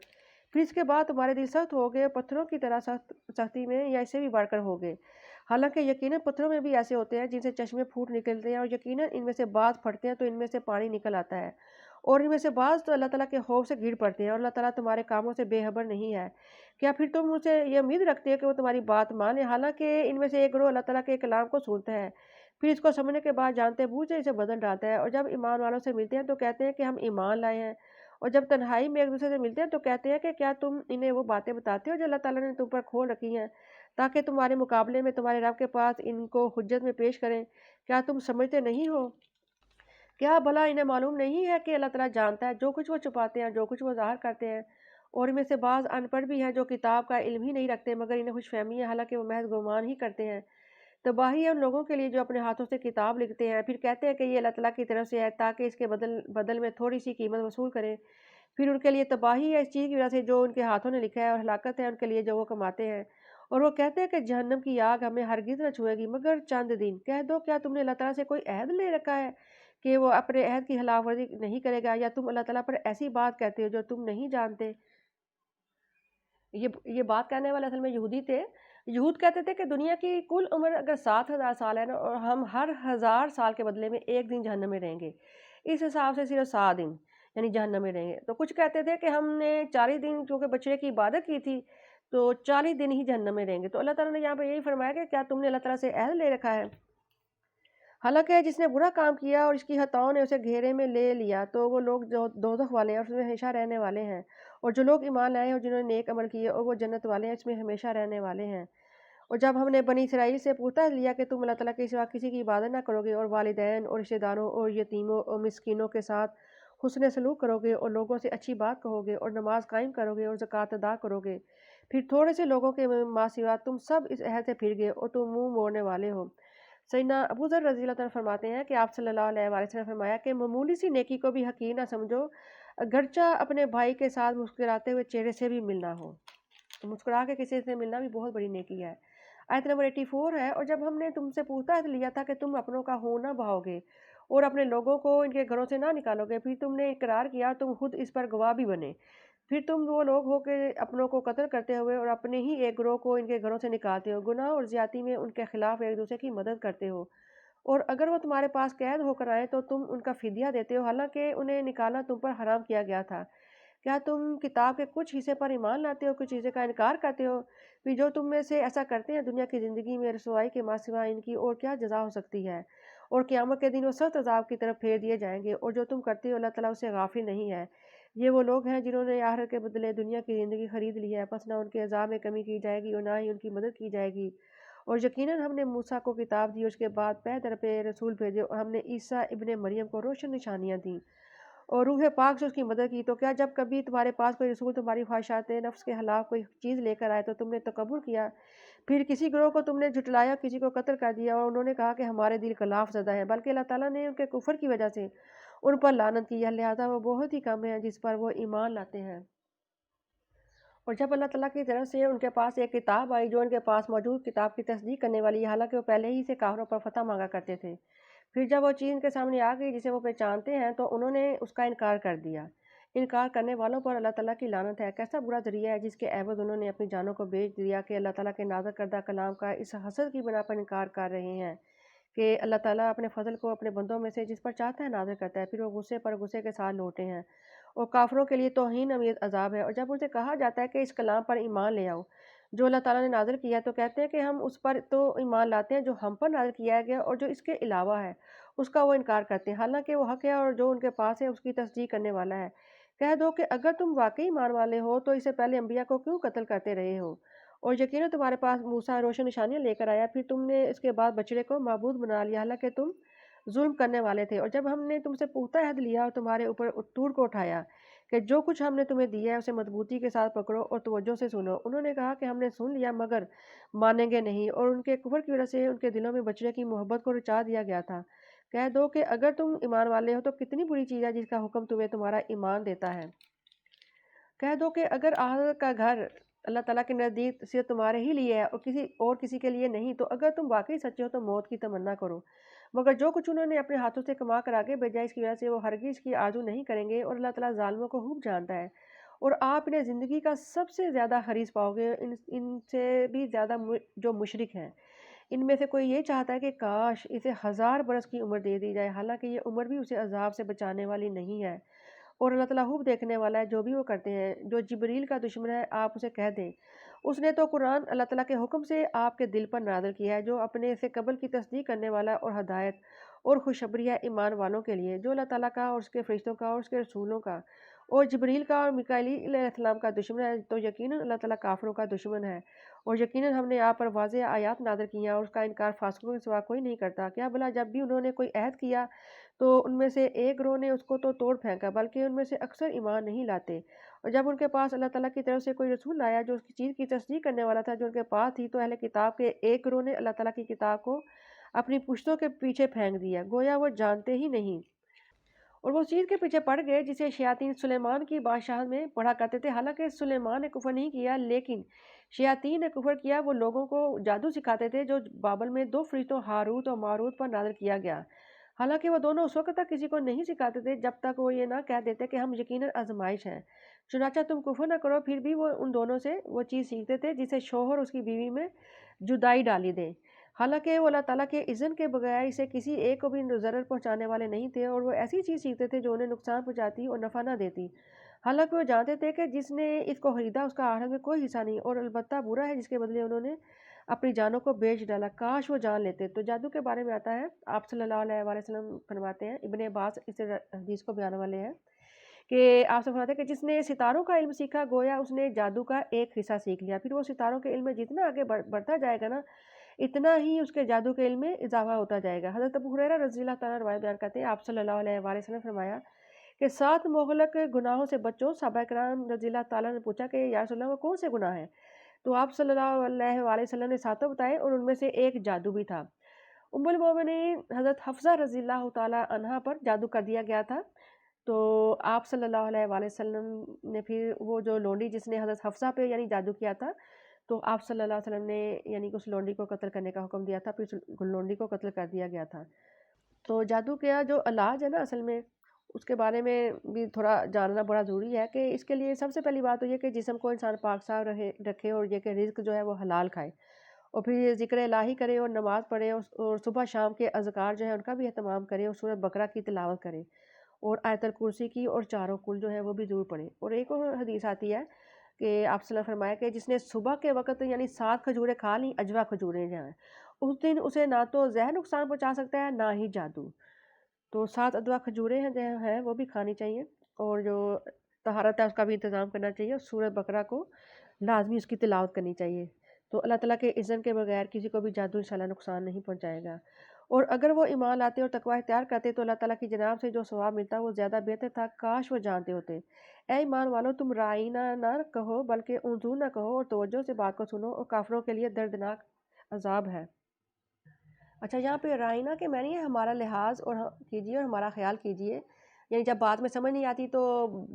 پھر اس کے بعد تمہارے دل سخت ہو گئے، پتھروں کی طرح سختی میں یا اس سے بھی بڑھ کر ہو گئے، حالانکہ یقیناً پتھروں میں بھی ایسے ہوتے ہیں جن سے چشمے پھوٹ نکلتے ہیں، اور یقیناً ان میں سے بعض پھٹتے ہیں تو ان میں سے پانی نکل آتا ہے، اور ان میں سے بعض تو اللہ تعالیٰ کے خوف سے گر پڑتے ہیں، اور اللہ تعالیٰ تمہارے کاموں سے بے خبر نہیں ہے۔ کیا پھر تم مجھ سے یہ امید رکھتے ہو کہ وہ تمہاری بات مانے، حالانکہ ان میں سے ایک گروہ اللہ تعالیٰ کے کلام کو سنتا ہے، پھر اس کو سمجھنے کے بعد جانتے بوجھتے اسے بدل ڈالتا ہے، اور جب ایمان والوں سے ملتے ہیں تو کہتے ہیں کہ ہم ایمان لائے ہیں، اور جب تنہائی میں ایک دوسرے سے ملتے ہیں تو کہتے ہیں کہ کیا تم انہیں وہ باتیں بتاتے ہو جو اللہ تعالیٰ نے تم پر کھول رکھی ہیں تاکہ تمہارے مقابلے میں تمہارے رب کے پاس ان کو حجت میں پیش کریں؟ کیا تم سمجھتے نہیں ہو؟ کیا بھلا انہیں معلوم نہیں ہے کہ اللہ تعالیٰ جانتا ہے جو کچھ وہ چھپاتے ہیں جو کچھ وہ ظاہر کرتے ہیں؟ اور ان میں سے بعض ان پڑھ بھی ہیں جو کتاب کا علم ہی نہیں رکھتے مگر انہیں خوش فہمی ہے، حالانکہ وہ محض گمان ہی کرتے ہیں۔ تباہی ہے ان لوگوں کے لیے جو اپنے ہاتھوں سے کتاب لکھتے ہیں پھر کہتے ہیں کہ یہ اللہ تعالیٰ کی طرف سے ہے تاکہ اس کے بدل میں تھوڑی سی قیمت وصول کریں۔ پھر ان کے لیے تباہی ہے اس چیز کی وجہ سے جو ان کے ہاتھوں نے لکھا ہے، اور ہلاکت ہے ان کے لیے جو وہ کماتے ہیں۔ اور وہ کہتے ہیں کہ جہنم کی آگ ہمیں ہرگز نہ چھوئے گی مگر چند دن۔ کہہ دو کیا تم نے اللہ تعالیٰ سے کوئی عہد لے رکھا ہے کہ وہ اپنے عہد کی خلاف ورزی نہیں کرے گا، یا تم اللہ تعالیٰ پر ایسی بات کہتے ہو جو تم نہیں جانتے؟ یہ بات کہنے والے اصل میں یہودی تھے۔ یہود کہتے تھے کہ دنیا کی کل عمر اگر 7,000 سال ہے نا، اور ہم ہر 1,000 سال کے بدلے میں ایک دن جہنم میں رہیں گے، اس حساب سے صرف 7 دن یعنی جہنم میں رہیں گے۔ تو کچھ کہتے تھے کہ ہم نے 40 دن چونکہ بچڑے کی عبادت کی تھی تو 40 دن ہی جہنم میں رہیں گے۔ تو اللہ تعالیٰ نے یہاں پہ یہی فرمایا کہ کیا تم نے اللہ تعالیٰ سے عہد لے رکھا ہے؟ حالانکہ جس نے برا کام کیا اور اس کی خطاؤں نے اسے گھیرے میں لے لیا تو وہ لوگ جو دوزخ والے ہیں اور اس میں ہمیشہ رہنے والے ہیں، اور جو لوگ ایمان لائے اور جنہوں نے نیک عمل کیے اور وہ جنت والے ہیں، اس میں ہمیشہ رہنے والے ہیں۔ اور جب ہم نے بنی اسرائیل سے پوچھا لیا کہ تم اللہ تعالیٰ کے سوا کسی کی عبادت نہ کرو گے، اور والدین اور رشتہ داروں اور یتیموں اور مسکینوں کے ساتھ حسن سلوک کرو گے، اور لوگوں سے اچھی بات کہو گے، اور نماز قائم کرو گے اور زکوٰۃ ادا کرو گے، پھر تھوڑے سے لوگوں کے ماں سوا تم سب اس عہد سے پھر گئے اور تم منہ موڑنے والے ہو۔ سیدنا ابو ذر رضی اللہ تعالیٰ فرماتے ہیں کہ آپ صلی اللہ علیہ وآلہ وسلم نے فرمایا کہ معمولی سی نیکی کو بھی حقیر نہ سمجھو، گرچہ اپنے بھائی کے ساتھ مسکراتے ہوئے چہرے سے بھی ملنا ہو۔ تو مسکرا کے کسی سے ملنا بھی بہت بڑی نیکی ہے۔ آیت نمبر 84 ہے، اور جب ہم نے تم سے پوچھا لیا تھا کہ تم اپنوں کا خون نہ بہاؤ گے اور اپنے لوگوں کو ان کے گھروں سے نہ نکالو گے، پھر تم نے اقرار کیا تم خود اس پر گواہ بھی بنے، پھر تم وہ لوگ ہو کہ اپنوں کو قتل کرتے ہوئے اور اپنے ہی ایک گروہ کو ان کے گھروں سے نکالتے ہو، گناہ اور زیادتی میں ان کے خلاف ایک دوسرے کی مدد کرتے ہو، اور اگر وہ تمہارے پاس قید ہو کر آئیں تو تم ان کا فدیہ دیتے ہو، حالانکہ انہیں نکالنا تم پر حرام کیا گیا تھا۔ کیا تم کتاب کے کچھ حصے پر ایمان لاتے ہو، کچھ حصے کا انکار کرتے ہو؟ پھر جو تم میں سے ایسا کرتے ہیں دنیا کی زندگی میں رسوائی کے ماں سوا ان کی اور کیا جزا ہو سکتی ہے، اور قیامت کے دن وہ سخت عذاب کی طرف پھیر دیے جائیں گے، اور جو تم کرتے ہو اللہ تعالیٰ اس سے غافل نہیں ہے۔ یہ وہ لوگ ہیں جنہوں نے آخرت کے بدلے دنیا کی زندگی خرید لی ہے، پس نہ ان کے عذاب میں کمی کی جائے گی اور نہ ہی ان کی مدد کی جائے گی، اور یقیناً ہم نے موسیٰ کو کتاب دی، اس کے بعد پے در پہ رسول بھیجے، اور ہم نے عیسیٰ ابن مریم کو روشن نشانیاں دیں اور روح پاک سے اس کی مدد کی۔ تو کیا جب کبھی تمہارے پاس کوئی رسول تمہاری خواہشات نفس کے خلاف کوئی چیز لے کر آئے تو تم نے تکبر کیا؟ پھر کسی گروہ کو تم نے جھٹلایا، کسی کو قتل کر دیا، اور انہوں نے کہا کہ ہمارے دل غلاف زدہ ہیں، بلکہ اللہ تعالیٰ نے ان کے کفر کی وجہ سے ان پر لعنت کی ہے، لہٰذا وہ بہت ہی کم ہیں جس پر وہ ایمان لاتے ہیں۔ اور جب اللہ تعالیٰ کی طرف سے ان کے پاس ایک کتاب آئی جو ان کے پاس موجود کتاب کی تصدیق کرنے والی ہے، حالانکہ وہ پہلے ہی سے کافروں پر فتح مانگا کرتے تھے، پھر جب وہ چیز ان کے سامنے آ گئی جسے وہ پہچانتے ہیں تو انہوں نے اس کا انکار کر دیا۔ انکار کرنے والوں پر اللہ تعالیٰ کی لعنت ہے۔ کیسا برا ذریعہ ہے جس کے عوض انہوں نے اپنی جانوں کو بیچ دیا کہ اللہ تعالیٰ کے نازل کردہ کلام کا اس حسد کی بنا پر انکار کر رہے ہیں کہ اللہ تعالیٰ اپنے فضل کو اپنے بندوں میں سے جس پر چاہتا ہے نازل کرتا ہے، پھر وہ غصے پر غصے کے ساتھ لوٹے ہیں، اور کافروں کے لیے توہین امیز عذاب ہے۔ اور جب ان سے کہا جاتا ہے کہ اس کلام پر ایمان لے آؤ جو اللہ تعالیٰ نے نازل کیا ہے، تو کہتے ہیں کہ ہم اس پر تو ایمان لاتے ہیں جو ہم پر نازل کیا گیا، اور جو اس کے علاوہ ہے اس کا وہ انکار کرتے ہیں، حالانکہ وہ حق ہے اور جو ان کے پاس ہے اس کی تصدیق کرنے والا ہے۔ کہہ دو کہ اگر تم واقعی ایمان والے ہو تو اس سے پہلے انبیاء کو کیوں قتل کرتے رہے ہو؟ اور یقیناً تمہارے پاس موسیٰ روشن نشانیاں لے کر آیا، پھر تم نے اس کے بعد بچڑے کو معبود بنا لیا، حالانکہ تم ظلم کرنے والے تھے۔ اور جب ہم نے تم سے پختہ عہد لیا اور تمہارے اوپر طور کو اٹھایا کہ جو کچھ ہم نے تمہیں دیا ہے اسے مضبوطی کے ساتھ پکڑو اور توجہ سے سنو، انہوں نے کہا کہ ہم نے سن لیا مگر مانیں گے نہیں، اور ان کے کفر کی وجہ سے ان کے دلوں میں بچڑے کی محبت کو رچا دیا گیا تھا۔ کہہ دو کہ اگر تم ایمان والے ہو تو کتنی بری چیز ہے جس کا حکم تمہیں تمہارا ایمان دیتا ہے۔ کہہ دو کہ اگر آخرت کا گھر اللہ تعالیٰ کے نزدیک صرف تمہارے ہی لیے ہے اور کسی کے لیے نہیں، تو اگر تم واقعی سچے ہو تو موت کی تمنا کرو، مگر جو کچھ انہوں نے اپنے ہاتھوں سے کما کر آگے بھیجا اس کی وجہ سے وہ ہرگز اس کی آرزو نہیں کریں گے، اور اللہ تعالیٰ ظالموں کو خوب جانتا ہے۔ اور آپ انہیں زندگی کا سب سے زیادہ حریص پاؤ گے، ان سے بھی زیادہ جو مشرک ہیں۔ ان میں سے کوئی یہ چاہتا ہے کہ کاش اسے 1000 برس کی عمر دے دی جائے، حالانکہ یہ عمر بھی اسے عذاب سے بچانے والی نہیں ہے، اور اللہ تعالیٰ خوب دیکھنے والا ہے جو بھی وہ کرتے ہیں۔ جو جبریل کا دشمن ہے آپ اسے کہہ دیں، اس نے تو قرآن اللہ تعالیٰ کے حکم سے آپ کے دل پر نازل کیا ہے، جو اپنے سے قبل کی تصدیق کرنے والا اور ہدایت اور خوشخبری ہے ایمان والوں کے لیے۔ جو اللہ تعالیٰ کا اور اس کے فرشتوں کا اور اس کے رسولوں کا اور جبریل کا اور میکائیل علیہ السلام کا دشمن ہے، تو یقیناً اللہ تعالیٰ کافروں کا دشمن ہے۔ اور یقیناً ہم نے آپ پر واضح آیات نازل کی ہیں، اور اس کا انکار فاسقوں کے سوا کوئی نہیں کرتا۔ کیا بھلا جب بھی انہوں نے کوئی عہد کیا تو ان میں سے ایک گروہ نے اس کو تو توڑ پھینکا، بلکہ ان میں سے اکثر ایمان نہیں لاتے۔ اور جب ان کے پاس اللہ تعالیٰ کی طرف سے کوئی رسول آیا جو اس چیز کی تصدیق کرنے والا تھا جو ان کے پاس تھی، تو اہل کتاب کے ایک گروہ نے اللہ تعالیٰ کی کتاب کو اپنی پشتوں کے پیچھے پھینک دیا، گویا وہ جانتے ہی نہیں، اور وہ اس چیز کے پیچھے پڑ گئے جسے شیاطین سلیمان کی بادشاہت میں پڑھا کرتے تھے، حالانکہ سلیمان نے کفر نہیں کیا لیکن شیاطین نے کفر کیا۔ وہ لوگوں کو جادو سکھاتے تھے جو بابل میں 2 فرشتوں ہاروت اور ماروت پر نازل کیا گیا، حالانکہ وہ دونوں اس وقت تک کسی کو نہیں سکھاتے تھے جب تک وہ یہ نہ کہہ دیتے کہ ہم یقیناً آزمائش ہیں، چنانچہ تم کفر نہ کرو۔ پھر بھی وہ ان دونوں سے وہ چیز سیکھتے تھے جسے شوہر اس کی بیوی میں جدائی ڈالی دے، حالانکہ وہ اللہ تعالیٰ کے اذن کے بغیر اسے کسی ایک کو بھی ضرر پہنچانے والے نہیں تھے، اور وہ ایسی چیز سیکھتے تھے جو انہیں نقصان پہنچاتی اور نفع نہ دیتی، حالانکہ وہ جانتے تھے کہ جس نے اس کو خریدا اس کا آخرت میں کوئی حصہ نہیں، اور البتہ برا ہے جس کے بدلے انہوں نے اپنی جانوں کو بیچ ڈالا، کاش وہ جان لیتے۔ تو جادو کے بارے میں آتا ہے، آپ صلی اللہ علیہ وآلہ وسلم فرماتے ہیں، ابن عباس اس حدیث کو بیان والے ہیں کہ آپ سے فرماتے ہیں کہ جس نے ستاروں کا علم سیکھا گویا اس نے جادو کا ایک حصہ سیکھ لیا، پھر وہ ستاروں کے علم میں جتنا آگے بڑھتا جائے گا نا اتنا ہی اس کے جادو کے علم میں اضافہ ہوتا جائے گا۔ حضرت ابو ہریرہ رضی اللہ تعالیٰ روایت بیان کرتے ہیں، آپ صلی اللہ علیہ وآلہ وسلم نے فرمایا کہ 7 مہلک گناہوں سے بچو۔ صحابہ کرام رضی اللہ تعالیٰ نے پوچھا کہ یا رسول اللہ وہ کون سے گناہ ہیں؟ تو آپ صلی اللہ علیہ وآلہ وسلم نے 7 بتائے، اور ان میں سے ایک جادو بھی تھا۔ ام المومنین حضرت حفصہ رضی اللہ تعالیٰ عنہا پر جادو کر دیا گیا تھا، تو آپ صلی اللہ علیہ وآلہ وسلم نے پھر وہ جو لونڈی جس نے حضرت حفصہ پہ یعنی جادو کیا تھا، تو آپ صلی اللہ علیہ وسلم نے یعنی کہ اس لونڈی کو قتل کرنے کا حکم دیا تھا، پھر اس لونڈی کو قتل کر دیا گیا تھا۔ تو جادو کا جو علاج ہے نا اصل میں اس کے بارے میں بھی تھوڑا جاننا بڑا ضروری ہے کہ اس کے لیے سب سے پہلی بات تو یہ کہ جسم کو انسان پاک صاف رکھے، اور یہ کہ رزق جو ہے وہ حلال کھائے، اور پھر ذکر الہی کرے اور نماز پڑھے، اور صبح شام کے اذکار جو ہے ان کا بھی اہتمام کرے، اور سورۃ بقرہ کی تلاوت کرے، اور آیت الکرسی کی اور چاروں کل جو ہے وہ بھی ضرور پڑھے۔ اور ایک اور حدیث آتی ہے کہ آپ صلی اللہ علیہ وسلم فرمایا کہ جس نے صبح کے وقت یعنی 7 کھجوریں کھا لیں، اجوا کھجوریں جو ہیں، اس دن اسے نہ تو زہر نقصان پہنچا سکتا ہے نہ ہی جادو۔ تو 7 اجوا کھجوریں ہیں جو ہیں وہ بھی کھانی چاہیے، اور جو طہارت ہے اس کا بھی انتظام کرنا چاہیے، اور سورۃ بقرہ کو لازمی اس کی تلاوت کرنی چاہیے۔ تو اللہ تعالیٰ کے اذن کے بغیر کسی کو بھی جادو انشاءاللہ نقصان نہیں پہنچائے گا۔ اور اگر وہ ایمان لاتے اور تقوی اختیار کرتے تو اللہ تعالیٰ کی جناب سے جو ثواب ملتا وہ زیادہ بہتر تھا، کاش وہ جانتے ہوتے۔ اے ایمان والو، تم رائنا نہ کہو بلکہ انظور نہ کہو، اور توجہ سے بات کو سنو، اور کافروں کے لیے دردناک عذاب ہے۔ اچھا، یہاں پہ رائنا کے معنی ہے ہمارا لحاظ اور کیجیے اور ہمارا خیال کیجیے، یعنی جب بات میں سمجھ نہیں آتی تو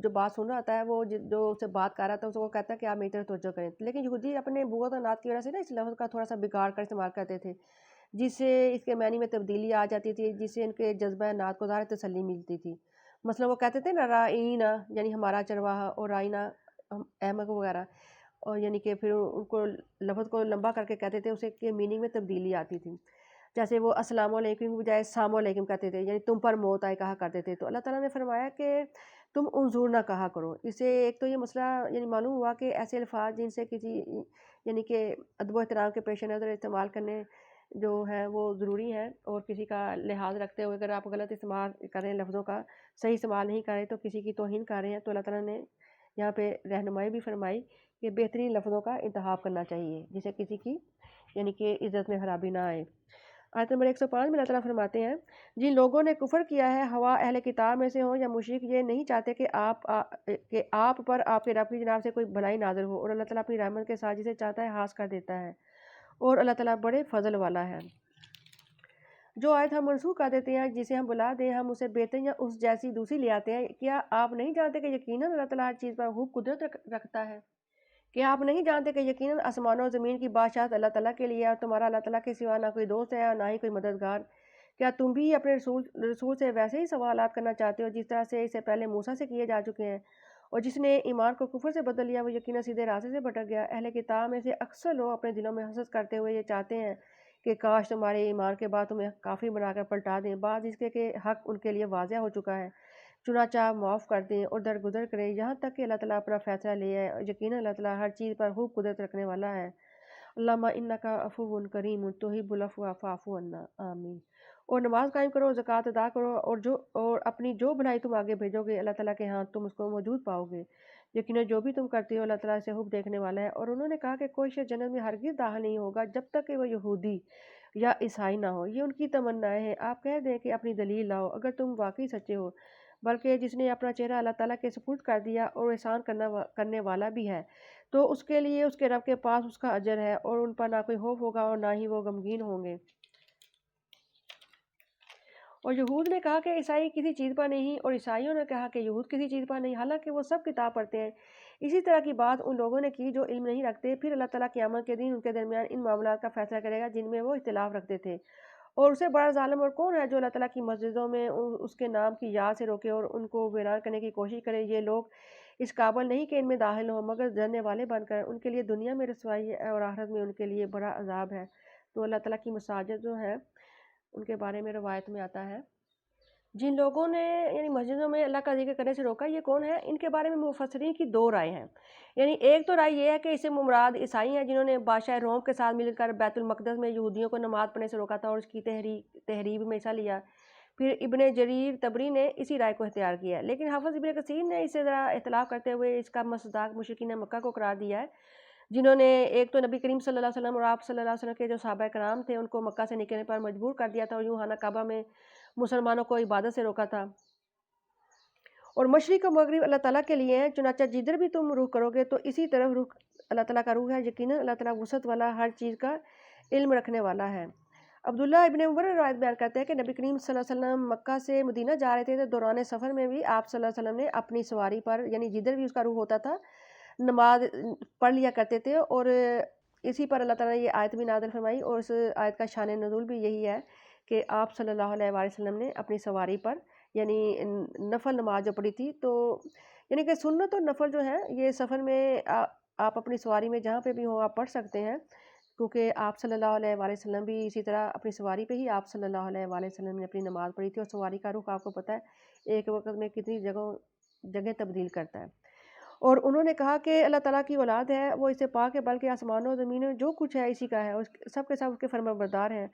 جو بات سن رہا ہوتا ہے وہ جو اسے بات کر رہا تھا اس کو کہتا ہے کہ آپ میری طرف توجہ کریں، لیکن یہودی اپنے بغض و عناد کی وجہ سے نا اس لفظ کا تھوڑا سا بگاڑ کر استعمال کرتے تھے، جس سے اس کے معنی میں تبدیلی آ جاتی تھی، جس سے ان کے جذبہ عناد کو ظاہر تسلی ملتی تھی۔ مثلا وہ کہتے تھے نا رائنا، یعنی ہمارا چرواہا، اور رائنا احمق وغیرہ، اور یعنی کہ پھر ان کو لفظ کو لمبا کر کے کہتے تھے، اسے کے میننگ میں تبدیلی آتی تھی۔ جیسے وہ السلام علیکم کی بجائے السلام علیکم کہتے تھے، یعنی تم پر موت آئے کہا کرتے تھے۔ تو اللہ تعالیٰ نے فرمایا کہ تم انظور نہ کہا کرو۔ اسے ایک تو یہ مسئلہ یعنی معلوم ہوا کہ ایسے الفاظ جن سے کسی یعنی کہ ادب و احترام کے پیش نظر استعمال کرنے جو ہے وہ ضروری ہیں، اور کسی کا لحاظ رکھتے ہوئے اگر آپ غلط استعمال کریں، لفظوں کا صحیح استعمال نہیں کریں تو کسی کی توہین کر رہے ہیں، تو اللہ تعالیٰ نے یہاں پہ رہنمائی بھی فرمائی کہ بہترین لفظوں کا انتخاب کرنا چاہیے جس سے کسی کی یعنی کہ عزت میں خرابی نہ آئے۔ آیت نمبر 105 میں اللہ تعالیٰ فرماتے ہیں، جن لوگوں نے کفر کیا ہے، ہوا اہل کتاب میں سے ہوں یا مشرک، یہ نہیں چاہتے کہ آپ پر آپ کے رب کی جناب سے کوئی بھلائی نازل ہو، اور اللہ تعالیٰ اپنی رحمت کے ساتھ جسے چاہتا ہے ہاس کر دیتا ہے، اور اللہ تعالیٰ بڑے فضل والا ہے۔ جو آیت ہم منسوخ کر دیتے ہیں، جسے ہم بلا دیں، ہم اسے بہتر یا اس جیسی دوسری لے آتے ہیں۔ کیا آپ نہیں جانتے کہ یقیناً اللہ تعالیٰ ہر چیز پر خوب قدرت رکھتا ہے؟ کیا آپ نہیں جانتے کہ یقیناً آسمانوں و زمین کی بادشاہت اللہ تعالیٰ کے لیے ہے، اور تمہارا اللہ تعالیٰ کے سوا نہ کوئی دوست ہے اور نہ ہی کوئی مددگار؟ کیا تم بھی اپنے رسول سے ویسے ہی سوالات کرنا چاہتے ہو جس طرح سے اس سے پہلے موسیٰ سے کیے جا چکے ہیں؟ اور جس نے ایمان کو کفر سے بدل لیا وہ یقیناً سیدھے راستے سے بھٹک گیا۔ اہل کتاب میں سے اکثر لوگ اپنے دلوں میں حسد کرتے ہوئے یہ چاہتے ہیں کہ کاش تمہارے ایمان کے بعد تمہیں کافر بنا کر پلٹا دیں، بعد اس کے کہ حق ان کے لیے واضح ہو چکا ہے، چنانچہ آپ معاف کر دیں اور درگزر کریں یہاں تک کہ اللہ تعالیٰ اپنا فیصلہ لے آئے، اور یقیناً اللہ تعالیٰ ہر چیز پر خوب قدرت رکھنے والا ہے۔ اللہم انکا عفو کریم تحب العفو فاعف عنا، آمین۔ اور نماز قائم کرو، زکوٰۃ ادا کرو، اور اپنی جو بھلائی تم آگے بھیجو گے اللہ تعالیٰ کے ہاں تم اس کو موجود پاؤ گے، یقیناً جو بھی تم کرتے ہو اللہ تعالیٰ سے خوب دیکھنے والا ہے۔ اور انہوں نے کہا کہ کوئی شخص جنت میں ہرگز داخل نہیں ہوگا جب تک کہ وہ یہودی یا عیسائی نہ ہو، یہ ان کی تمنائیں ہیں۔ آپ کہہ دیں کہ اپنی دلیل لاؤ اگر تم واقعی سچے ہو، بلکہ جس نے اپنا چہرہ اللہ تعالیٰ کے سپرد کر دیا اور احسان کرنے والا بھی ہے، تو اس کے لیے اس کے رب کے پاس اس کا اجر ہے، اور ان پر نہ کوئی خوف ہوگا اور نہ ہی وہ غمگین ہوں گے۔ اور یہود نے کہا کہ عیسائی کسی چیز پر نہیں، اور عیسائیوں نے کہا کہ یہود کسی چیز پر نہیں، حالانکہ وہ سب کتاب پڑھتے ہیں۔ اسی طرح کی بات ان لوگوں نے کی جو علم نہیں رکھتے۔ پھر اللہ تعالیٰ قیامت کے دن ان کے درمیان ان معاملات کا فیصلہ کرے گا جن میں وہ اختلاف رکھتے تھے۔ اور اسے بڑا ظالم اور کون ہے جو اللہ تعالیٰ کی مسجدوں میں اس کے نام کی یاد سے روکے اور ان کو ویران کرنے کی کوشش کرے؟ یہ لوگ اس قابل نہیں کہ ان میں داخل ہوں مگر ڈرنے والے بن کر۔ ان کے لیے دنیا میں رسوائی ہے اور آخرت میں ان کے لیے بڑا عذاب ہے۔ تو اللہ تعالیٰ کی مساجد جو ہے ان کے بارے میں روایت میں آتا ہے، جن لوگوں نے یعنی مسجدوں میں اللہ کا ذکر کرنے سے روکا، یہ کون ہے؟ ان کے بارے میں مفسرین کی دو رائے ہیں۔ یعنی ایک تو رائے یہ ہے کہ اسے مراد عیسائی ہیں جنہوں نے بادشاہ روم کے ساتھ مل کر بیت المقدس میں یہودیوں کو نماز پڑھنے سے روکا تھا اور اس کی تحریب میں حصہ لیا۔ پھر ابن جریر طبری نے اسی رائے کو اختیار کیا ہے، لیکن حافظ ابن کثیر نے اس سے ذرا اختلاف کرتے ہوئے اس کا مصداق مشرکین مکہ کو قرار دیا ہے، جنہوں نے ایک تو نبی کریم صلی اللہ علیہ وسلم اور آپ صلی اللہ علیہ وسلم کے جو صحابہ کرام تھے ان کو مکہ سے نکلنے پر مجبور کر دیا تھا اور یوں خانہ کعبہ میں مسلمانوں کو عبادت سے روکا تھا۔ اور مشرق و مغرب اللہ تعالیٰ کے لیے ہیں، چنانچہ جدھر بھی تم رخ کرو گے تو اسی طرف رخ اللہ تعالیٰ کا روح ہے، یقیناً اللہ تعالیٰ وسعت والا ہر چیز کا علم رکھنے والا ہے۔ عبداللہ ابن عمر روایت بیان کرتے ہیں کہ نبی کریم صلی اللہ علیہ وسلم مکہ سے مدینہ جا رہے تھے تو دوران سفر میں بھی آپ صلی اللہ علیہ وسلم نے اپنی سواری پر یعنی جدھر بھی اس کا روح ہوتا تھا نماز پڑھ لیا کرتے تھے، اور اسی پر اللہ تعالیٰ نے یہ آیت بھی نازل فرمائی، اور اس آیت کا شان نزول بھی یہی ہے کہ آپ صلی اللہ علیہ وآلہ وسلم نے اپنی سواری پر یعنی نفل نماز جو پڑھی تھی، تو یعنی کہ سنت اور نفل جو ہے یہ سفر میں آپ اپنی سواری میں جہاں پہ بھی ہوں آپ پڑھ سکتے ہیں، کیونکہ آپ صلی اللہ علیہ وآلہ وسلم بھی اسی طرح اپنی سواری پہ ہی آپ صلی اللہ علیہ وآلہ وسلم نے اپنی نماز پڑھی تھی، اور سواری کا رخ آپ کو پتہ ہے ایک وقت میں کتنی جگہ تبدیل کرتا ہے۔ اور انہوں نے کہا کہ اللہ تعالیٰ کی اولاد ہے، وہ اسے پاک ہے، بلکہ آسمانوں و زمینوں جو کچھ ہے اسی کا ہے، سب کے سب اس کے فرمانبردار ہیں۔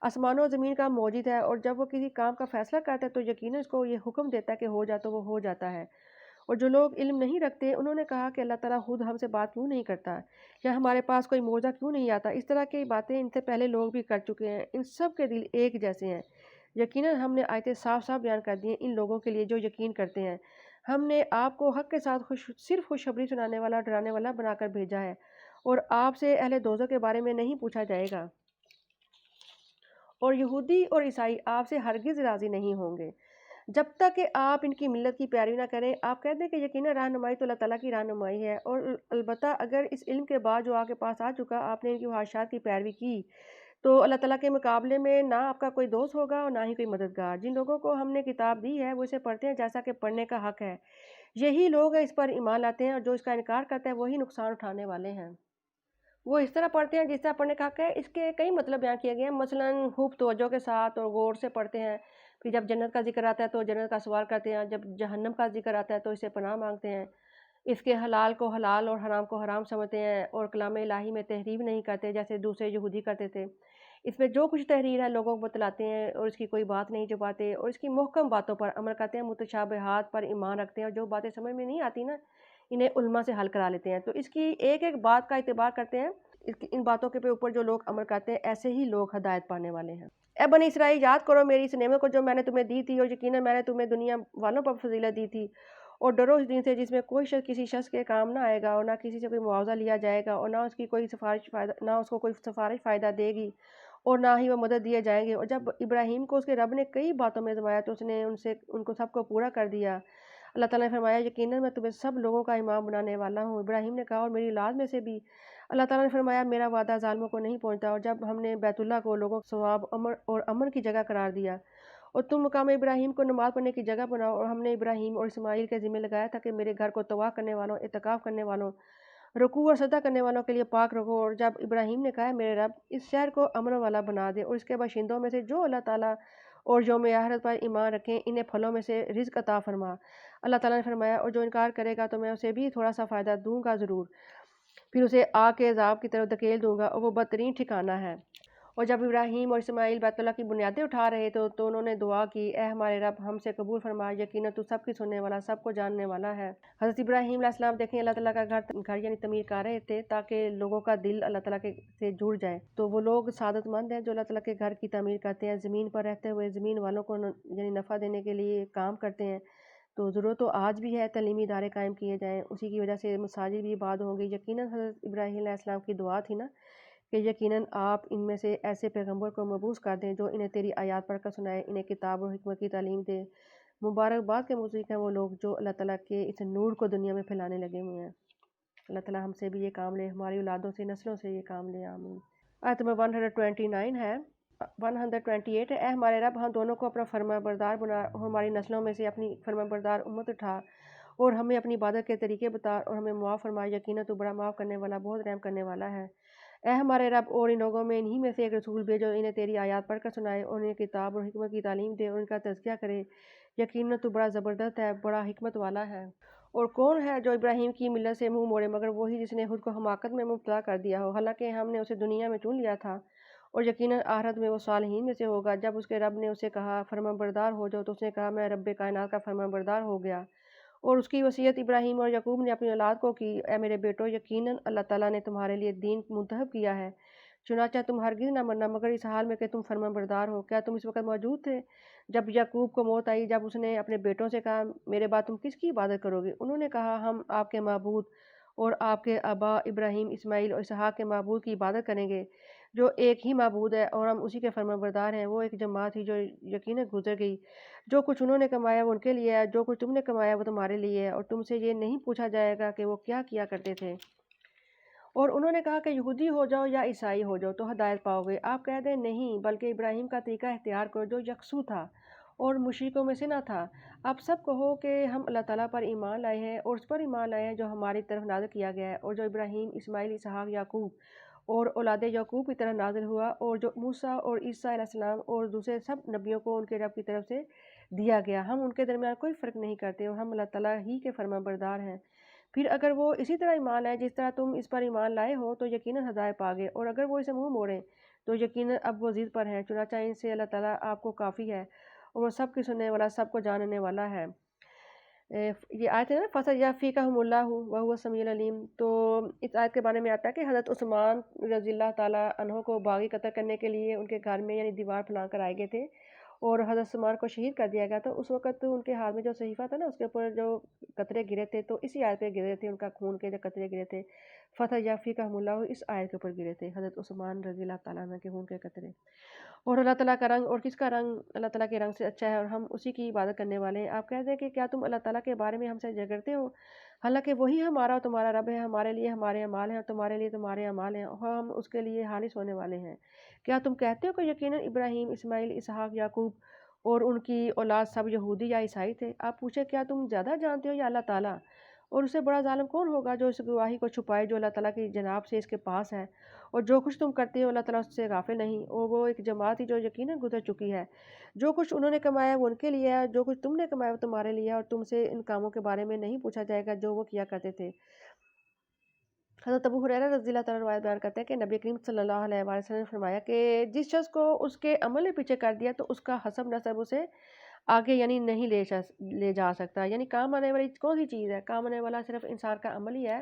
آسمانوں و زمین کا موجد ہے، اور جب وہ کسی کام کا فیصلہ کرتا ہے تو یقیناً اس کو یہ حکم دیتا ہے کہ ہو جا تو وہ ہو جاتا ہے، اور جو لوگ علم نہیں رکھتے انہوں نے کہا کہ اللہ تعالیٰ خود ہم سے بات کیوں نہیں کرتا، یا ہمارے پاس کوئی معجزہ کیوں نہیں آتا۔ اس طرح کی باتیں ان سے پہلے لوگ بھی کر چکے ہیں۔ ان سب کے دل ایک جیسے ہیں۔ یقیناً ہم نے آیتیں صاف صاف بیان کر دی ہیں ان لوگوں کے لیے جو یقین کرتے ہیں۔ ہم نے آپ کو حق کے ساتھ صرف خوشخبری سنانے والا اور ڈرانے والا بنا کر بھیجا ہے، اور آپ سے اہل دوزخ کے بارے میں نہیں پوچھا جائے گا، اور یہودی اور عیسائی آپ سے ہرگز راضی نہیں ہوں گے جب تک کہ آپ ان کی ملت کی پیروی نہ کریں۔ آپ کہہ دیں کہ یقیناً رہنمائی تو اللہ تعالیٰ کی رہنمائی ہے، اور البتہ اگر اس علم کے بعد جو آپ کے پاس آ چکا آپ نے ان کی خواہشات کی پیروی کی تو اللہ تعالیٰ کے مقابلے میں نہ آپ کا کوئی دوست ہوگا اور نہ ہی کوئی مددگار۔ جن لوگوں کو ہم نے کتاب دی ہے وہ اسے پڑھتے ہیں جیسا کہ پڑھنے کا حق ہے، یہی لوگ اس پر ایمان لاتے ہیں، اور جو اس کا انکار کرتا ہے وہی نقصان اٹھانے والے ہیں۔ وہ اس طرح پڑھتے ہیں جس طرح پڑھنے کا حق ہے۔ اس کے کئی مطلب بیان کیے گئے ہیں، مثلاً خوب توجہ کے ساتھ اور غور سے پڑھتے ہیں، پھر جب جنت کا ذکر آتا ہے تو جنت کا سوال کرتے ہیں، جب جہنم کا ذکر آتا ہے تو اسے پناہ مانگتے ہیں، اس کے حلال کو حلال اور حرام کو حرام سمجھتے ہیں، اور کلام الہی میں تحریف نہیں کرتے جیسے دوسرے یہودی کرتے تھے۔ اس میں جو کچھ تحریر ہے لوگوں کو بتلاتے ہیں اور اس کی کوئی بات نہیں چھپاتے، اور اس کی محکم باتوں پر عمل کرتے ہیں، متشابہات پر ایمان رکھتے ہیں، اور جو باتیں سمجھ میں نہیں آتی نا انہیں علماء سے حل کرا لیتے ہیں۔ تو اس کی ایک ایک بات کا اعتبار کرتے ہیں، ان باتوں کے اوپر جو لوگ عمل کرتے ہیں ایسے ہی لوگ ہدایت پانے والے ہیں۔ اے بنی اسرائیل، یاد کرو میری اس نعمت کو جو میں نے تمہیں دی تھی، اور یقیناً میں نے تمہیں دنیا والوں پر فضیلت دی تھی، اور ڈرو اس دن سے جس میں کوئی شخص کسی شخص کے کام نہ آئے گا، اور نہ کسی سے کوئی معاوضہ لیا جائے گا، اور نہ اس کو کوئی سفارش فائدہ دے گی، اور نہ ہی وہ مدد دیے جائیں گے۔ اور جب ابراہیم کو اس کے رب نے کئی باتوں میں آزمایا تو اس نے ان کو سب کو پورا کر دیا۔ اللہ تعالیٰ نے فرمایا یقیناً میں تمہیں سب لوگوں کا امام بنانے والا ہوں۔ ابراہیم نے کہا اور میری اولاد میں سے بھی۔ اللہ تعالیٰ نے فرمایا میرا وعدہ ظالموں کو نہیں پہنچتا۔ اور جب ہم نے بیت اللہ کو لوگوں ثواب اور امن کی جگہ قرار دیا، اور تم مقام ابراہیم کو نماز پڑھنے کی جگہ بناؤ، اور ہم نے ابراہیم اور اسماعیل کے ذمہ لگایا تھا کہ میرے گھر کو طواف کرنے والوں، اعتکاف کرنے والوں، رکوع اور سجدہ کرنے والوں کے لیے پاک رکھو۔ اور جب ابراہیم نے کہا میرے رب اس شہر کو امن والا بنا دے، اور اس کے باشندوں میں سے جو اللہ تعالیٰ اور یوم آخرت پر ایمان رکھیں انہیں پھلوں میں سے رزق عطا فرما۔ اللہ تعالیٰ نے فرمایا اور جو انکار کرے گا تو میں اسے بھی تھوڑا سا فائدہ دوں گا ضرور، پھر اسے آگ کے عذاب کی طرف دھکیل دوں گا، اور وہ بدترین ٹھکانہ ہے۔ اور جب ابراہیم اور اسماعیل بیت اللہ کی بنیادیں اٹھا رہے تو انہوں نے دعا کی اے ہمارے رب ہم سے قبول فرما، یقیناً تو سب کی سننے والا سب کو جاننے والا ہے۔ حضرت ابراہیم علیہ السلام دیکھیں اللہ تعالیٰ کا گھر یعنی تعمیر کر رہے تھے تاکہ لوگوں کا دل اللہ تعالیٰ سے جڑ جائے۔ تو وہ لوگ سعادت مند ہیں جو اللہ تعالیٰ کے گھر کی تعمیر کرتے ہیں، زمین پر رہتے ہوئے زمین والوں کو یعنی نفع دینے کے لیے کام کرتے ہیں۔ تو ضرورت تو آج بھی ہے تعلیمی ادارے قائم کیے جائیں، اسی کی وجہ سے مساجد بھی آباد ہوں گی۔ یقیناً حضرت ابراہیم علیہ السلام کی دعا تھی نا کہ یقیناً آپ ان میں سے ایسے پیغمبر کو مبعوث کر دیں جو انہیں تیری آیات پڑھ کر سنائے، انہیں کتاب اور حکمت کی تعلیم دے۔ مبارکباد کے مستحق ہیں وہ لوگ جو اللہ تعالیٰ کے اس نور کو دنیا میں پھیلانے لگے ہوئے ہیں۔ اللہ تعالیٰ ہم سے بھی یہ کام لے، ہماری اولادوں سے نسلوں سے یہ کام لے، آمین۔ آیت نمبر 129 ہے 128 ہے اے ہمارے رب ہم دونوں کو اپنا فرما بردار بنا، ہماری نسلوں میں سے اپنی فرما بردار امت اٹھا، اور ہمیں اپنی عبادت کے طریقے بتا، اور ہمیں معاف فرما، یقیناً تو بڑا معاف کرنے والا بہت رحم کرنے والا ہے۔ اے ہمارے رب اور ان لوگوں میں انہی میں سے ایک رسول بھیجو انہیں تیری آیات پڑھ کر سنائے، اور انہیں کتاب اور حکمت کی تعلیم دے، اور ان کا تزکیہ کرے، یقیناً تو بڑا زبردست ہے، بڑا حکمت والا ہے۔ اور کون ہے جو ابراہیم کی ملت سے منہ موڑے مگر وہی جس نے خود کو حماقت میں مبتلا کر دیا ہو، حالانکہ ہم نے اسے دنیا میں چن لیا تھا، اور یقیناً آخرت میں وہ صالحین میں سے ہوگا۔ جب اس کے رب نے اسے کہا فرما بردار ہو جاؤ تو اس نے کہا میں رب کائنات کا فرما بردار ہو گیا۔ اور اس کی وصیت ابراہیم اور یعقوب نے اپنی اولاد کو کی اے میرے بیٹو یقیناً اللہ تعالیٰ نے تمہارے لیے دین منتخب کیا ہے، چنانچہ تم ہرگز نہ مرنا مگر اس حال میں کہ تم فرما بردار ہو۔ کیا تم اس وقت موجود تھے جب یعقوب کو موت آئی، جب اس نے اپنے بیٹوں سے کہا میرے بعد تم کس کی عبادت کرو گے؟ انہوں نے کہا ہم آپ کے معبود اور آپ کے آبا ابراہیم اسماعیل اور اسحاق کے معبود کی عبادت کریں گے جو ایک ہی معبود ہے، اور ہم اسی کے فرما بردار ہیں۔ وہ ایک جماعت تھی جو یقیناً گزر گئی، جو کچھ انہوں نے کمایا وہ ان کے لیے ہے، جو کچھ تم نے کمایا وہ تمہارے لیے ہے، اور تم سے یہ نہیں پوچھا جائے گا کہ وہ کیا کیا کرتے تھے۔ اور انہوں نے کہا کہ یہودی ہو جاؤ یا عیسائی ہو جاؤ تو ہدایت پاؤ گے۔ آپ کہہ دیں نہیں بلکہ ابراہیم کا طریقہ اختیار کرو جو یکسو تھا اور مشرکوں میں سے نہ تھا۔ آپ سب کہو کہ ہم اللہ تعالیٰ پر ایمان لائے ہیں، اور اس پر ایمان لائے ہیں جو ہماری طرف نازل کیا گیا ہے، اور جو ابراہیم اسماعیل اسحاق یعقوب اور اولاد یعقوب کی طرف نازل ہوا، اور جو موسیٰ اور عیسیٰ علیہ السلام اور دوسرے سب نبیوں کو ان کے رب کی طرف سے دیا گیا، ہم ان کے درمیان کوئی فرق نہیں کرتے، اور ہم اللہ تعالیٰ ہی کے فرما بردار ہیں۔ پھر اگر وہ اسی طرح ایمان لائیں جس طرح تم اس پر ایمان لائے ہو تو یقیناً ہدایت پا گئے، اور اگر وہ اسے منہ موڑیں تو یقیناً اب وہ ضد پر ہیں، چنانچہ ان سے اللہ تعالیٰ آپ کو کافی ہے، اور وہ سب کی سننے والا سب کو جاننے والا ہے۔ یہ آیت ہے نا فَسَيَعْفِيكَهُمُ اللَّهُ وَهُوَ السَّمِيعُ الْعَلِيمُ، تو اس آیت کے بارے میں آتا ہے کہ حضرت عثمان رضی اللہ تعالیٰ عنہ کو باغی قتل کرنے کے لیے ان کے گھر میں یعنی دیوار پھلانگ کر آئے گئے تھے اور حضرت عثمان کو شہید کر دیا گیا تھا۔ اس وقت ان کے ہاتھ میں جو صحیفہ تھا نا اس کے اوپر جو قطرے گرے تھے تو اسی آیت پہ گرے تھے، ان کا خون کے جو قطرے گرے تھے فَسَيَعْفِيكَهُمُ اللَّهُ، اس آیت کے اوپر گرے تھے حضرت عثمان رضی اللہ تعالیٰ عنہ کے خون کے قطرے۔ اور اللہ تعالیٰ کا رنگ اور کس کا رنگ اللہ تعالیٰ کے رنگ سے اچھا ہے اور ہم اسی کی عبادت کرنے والے ہیں۔ آپ کہتے ہیں کہ کیا تم اللہ تعالیٰ کے بارے میں ہم سے جھگڑتے ہو، حالانکہ وہی ہمارا اور تمہارا رب ہے، ہمارے لیے ہمارے اعمال ہیں اور تمہارے لیے تمہارے اعمال ہیں اور ہم اس کے لیے خالص ہونے والے ہیں۔ کیا تم کہتے ہو کہ یقیناً ابراہیم، اسماعیل، اسحاق، یعقوب اور ان کی اولاد سب یہودی یا عیسائی تھے؟ آپ پوچھیں کیا تم زیادہ جانتے ہو یا اللہ تعالیٰ؟ اور اسے بڑا ظالم کون ہوگا جو اس گواہی کو چھپائے جو اللہ تعالیٰ کی جناب سے اس کے پاس ہے، اور جو کچھ تم کرتے ہو اللہ تعالیٰ اس سے غافل نہیں۔ اور وہ ایک جماعت ہی جو یقیناً گزر چکی ہے، جو کچھ انہوں نے کمایا وہ ان کے لیے ہے، جو کچھ تم نے کمایا وہ تمہارے لیے ہے، اور تم سے ان کاموں کے بارے میں نہیں پوچھا جائے گا جو وہ کیا کرتے تھے۔ حضرت ابو ہریرہ رضی اللہ تعالیٰ روایت بیان کرتے ہیں کہ نبی کریم صلی اللہ علیہ وآلہ وسلم نے فرمایا کہ جس شخص کو اس کے عمل نے پیچھے کر دیا تو اس کا حسب نسب اسے آگے یعنی نہیں لے جا سکتا۔ یعنی کام آنے والی کون سی چیز ہے؟ کام آنے والا صرف انسان کا عمل ہی ہے،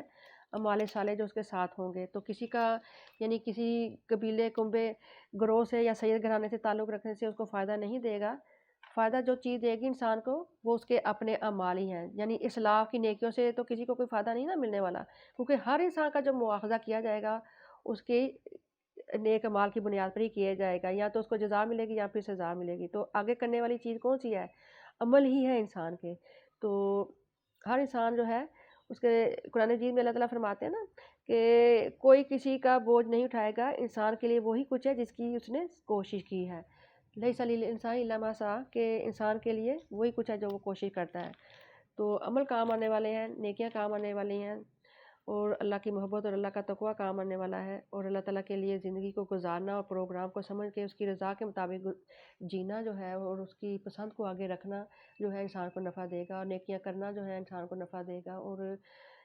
اعمال صالح جو اس کے ساتھ ہوں گے۔ تو کسی کا یعنی کسی قبیلے کنبے گروہ سے یا سید گھرانے سے تعلق رکھنے سے اس کو فائدہ نہیں دے گا۔ فائدہ جو چیز دے گی انسان کو وہ اس کے اپنے اعمال ہی ہیں، یعنی اصلاح کی نیکیوں سے تو کسی کو کوئی فائدہ نہیں نا ملنے والا، کیونکہ ہر انسان کا جو مواخذہ کیا جائے گا اس کے نیک اعمال کی بنیاد پر ہی کیا جائے گا، یا تو اس کو جزا ملے گی یا پھر سزا ملے گی۔ تو آگے کرنے والی چیز کون سی ہے؟ عمل ہی ہے انسان کے۔ تو ہر انسان جو ہے اس کے قرآن مجید میں اللہ تعالیٰ فرماتے ہیں نا کہ کوئی کسی کا بوجھ نہیں اٹھائے گا، انسان کے لیے وہی کچھ ہے جس کی اس نے کوشش کی ہے۔ لیس للانسان الا ما سعی، کہ انسان کے لیے وہی کچھ ہے جو وہ کوشش کرتا ہے۔ تو عمل کام آنے والے ہیں، نیکیاں کام آنے والی ہیں، اور اللہ کی محبت اور اللہ کا تقوی کام آنے والا ہے، اور اللہ تعالیٰ کے لیے زندگی کو گزارنا اور پروگرام کو سمجھ کے اس کی رضا کے مطابق جینا جو ہے اور اس کی پسند کو آگے رکھنا جو ہے انسان کو نفع دے گا، اور نیکیاں کرنا جو ہے انسان کو نفع دے گا۔ اور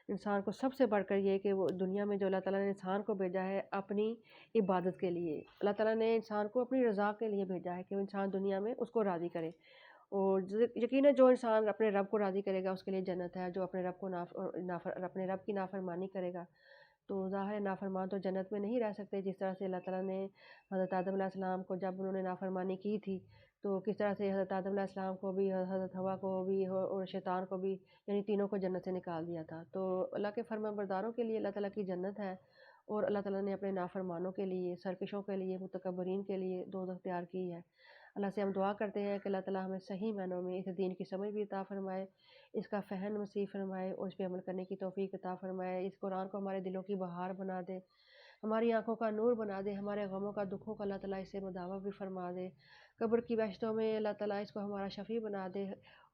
انسان کو سب سے بڑھ کر یہ کہ وہ دنیا میں جو اللہ تعالیٰ نے انسان کو بھیجا ہے اپنی عبادت کے لیے، اللہ تعالیٰ نے انسان کو اپنی رضا کے لیے بھیجا ہے کہ وہ انسان دنیا میں اس کو راضی کرے، اور یقیناً جو انسان اپنے رب کو راضی کرے گا اس کے لیے جنت ہے، جو اپنے رب کو اپنے رب کی نافرمانی کرے گا تو ظاہر ہے نافرمان تو جنت میں نہیں رہ سکتے۔ جس طرح سے اللہ تعالیٰ نے حضرت آدم علیہ السلام کو جب انہوں نے نافرمانی کی تھی تو کس طرح سے حضرت آدم علیہ السلام کو بھی، حضرت حوا کو بھی اور شیطان کو بھی، یعنی تینوں کو جنت سے نکال دیا تھا۔ تو اللہ کے فرمان برداروں کے لیے اللہ تعالیٰ کی جنت ہے، اور اللہ تعالیٰ نے اپنے نافرمانوں کے لیے، سرکشوں کے لیے، متکبرین کے لیے دوزخ تیار کی ہے۔ اللہ سے ہم دعا کرتے ہیں کہ اللہ تعالیٰ ہمیں صحیح معنوں میں اس دین کی سمجھ بھی عطا فرمائے، اس کا فہم نصیب فرمائے اور اس پہ عمل کرنے کی توفیق عطا فرمائے۔ اس قرآن کو ہمارے دلوں کی بہار بنا دے، ہماری آنکھوں کا نور بنا دے، ہمارے غموں کا دکھوں کا اللہ تعالیٰ اس سے مداوع بھی فرما دے۔ قبر کی وحشتوں میں اللہ تعالیٰ اس کو ہمارا شفیع بنا دے،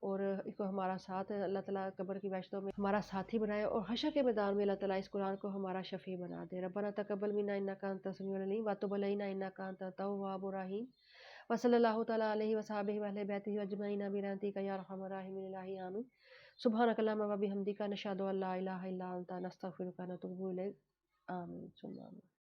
اور اس کو ہمارا ساتھ اللہ تعالیٰ قبر کی وحشتوں میں ہمارا ساتھی بنائے، اور حشر کے میدان میں اللہ تعالیٰ اس قرآن کو ہمارا شفیع بنا دے۔ ربنا تقبل منا انک انت السمیع العلیم وتب علینا انک انت التواب الرحیم، وصلی اللہ تعالیٰ علیہ وصحبہ واہل بیتہ اجمعین برحمتک یا ارحم الراحمین الہی آمین۔ سبحانک اللہم و بحمدک نشہد ان لا الہ الا انت نستغفرک ونتوب الیک۔ آمین ثم آمین۔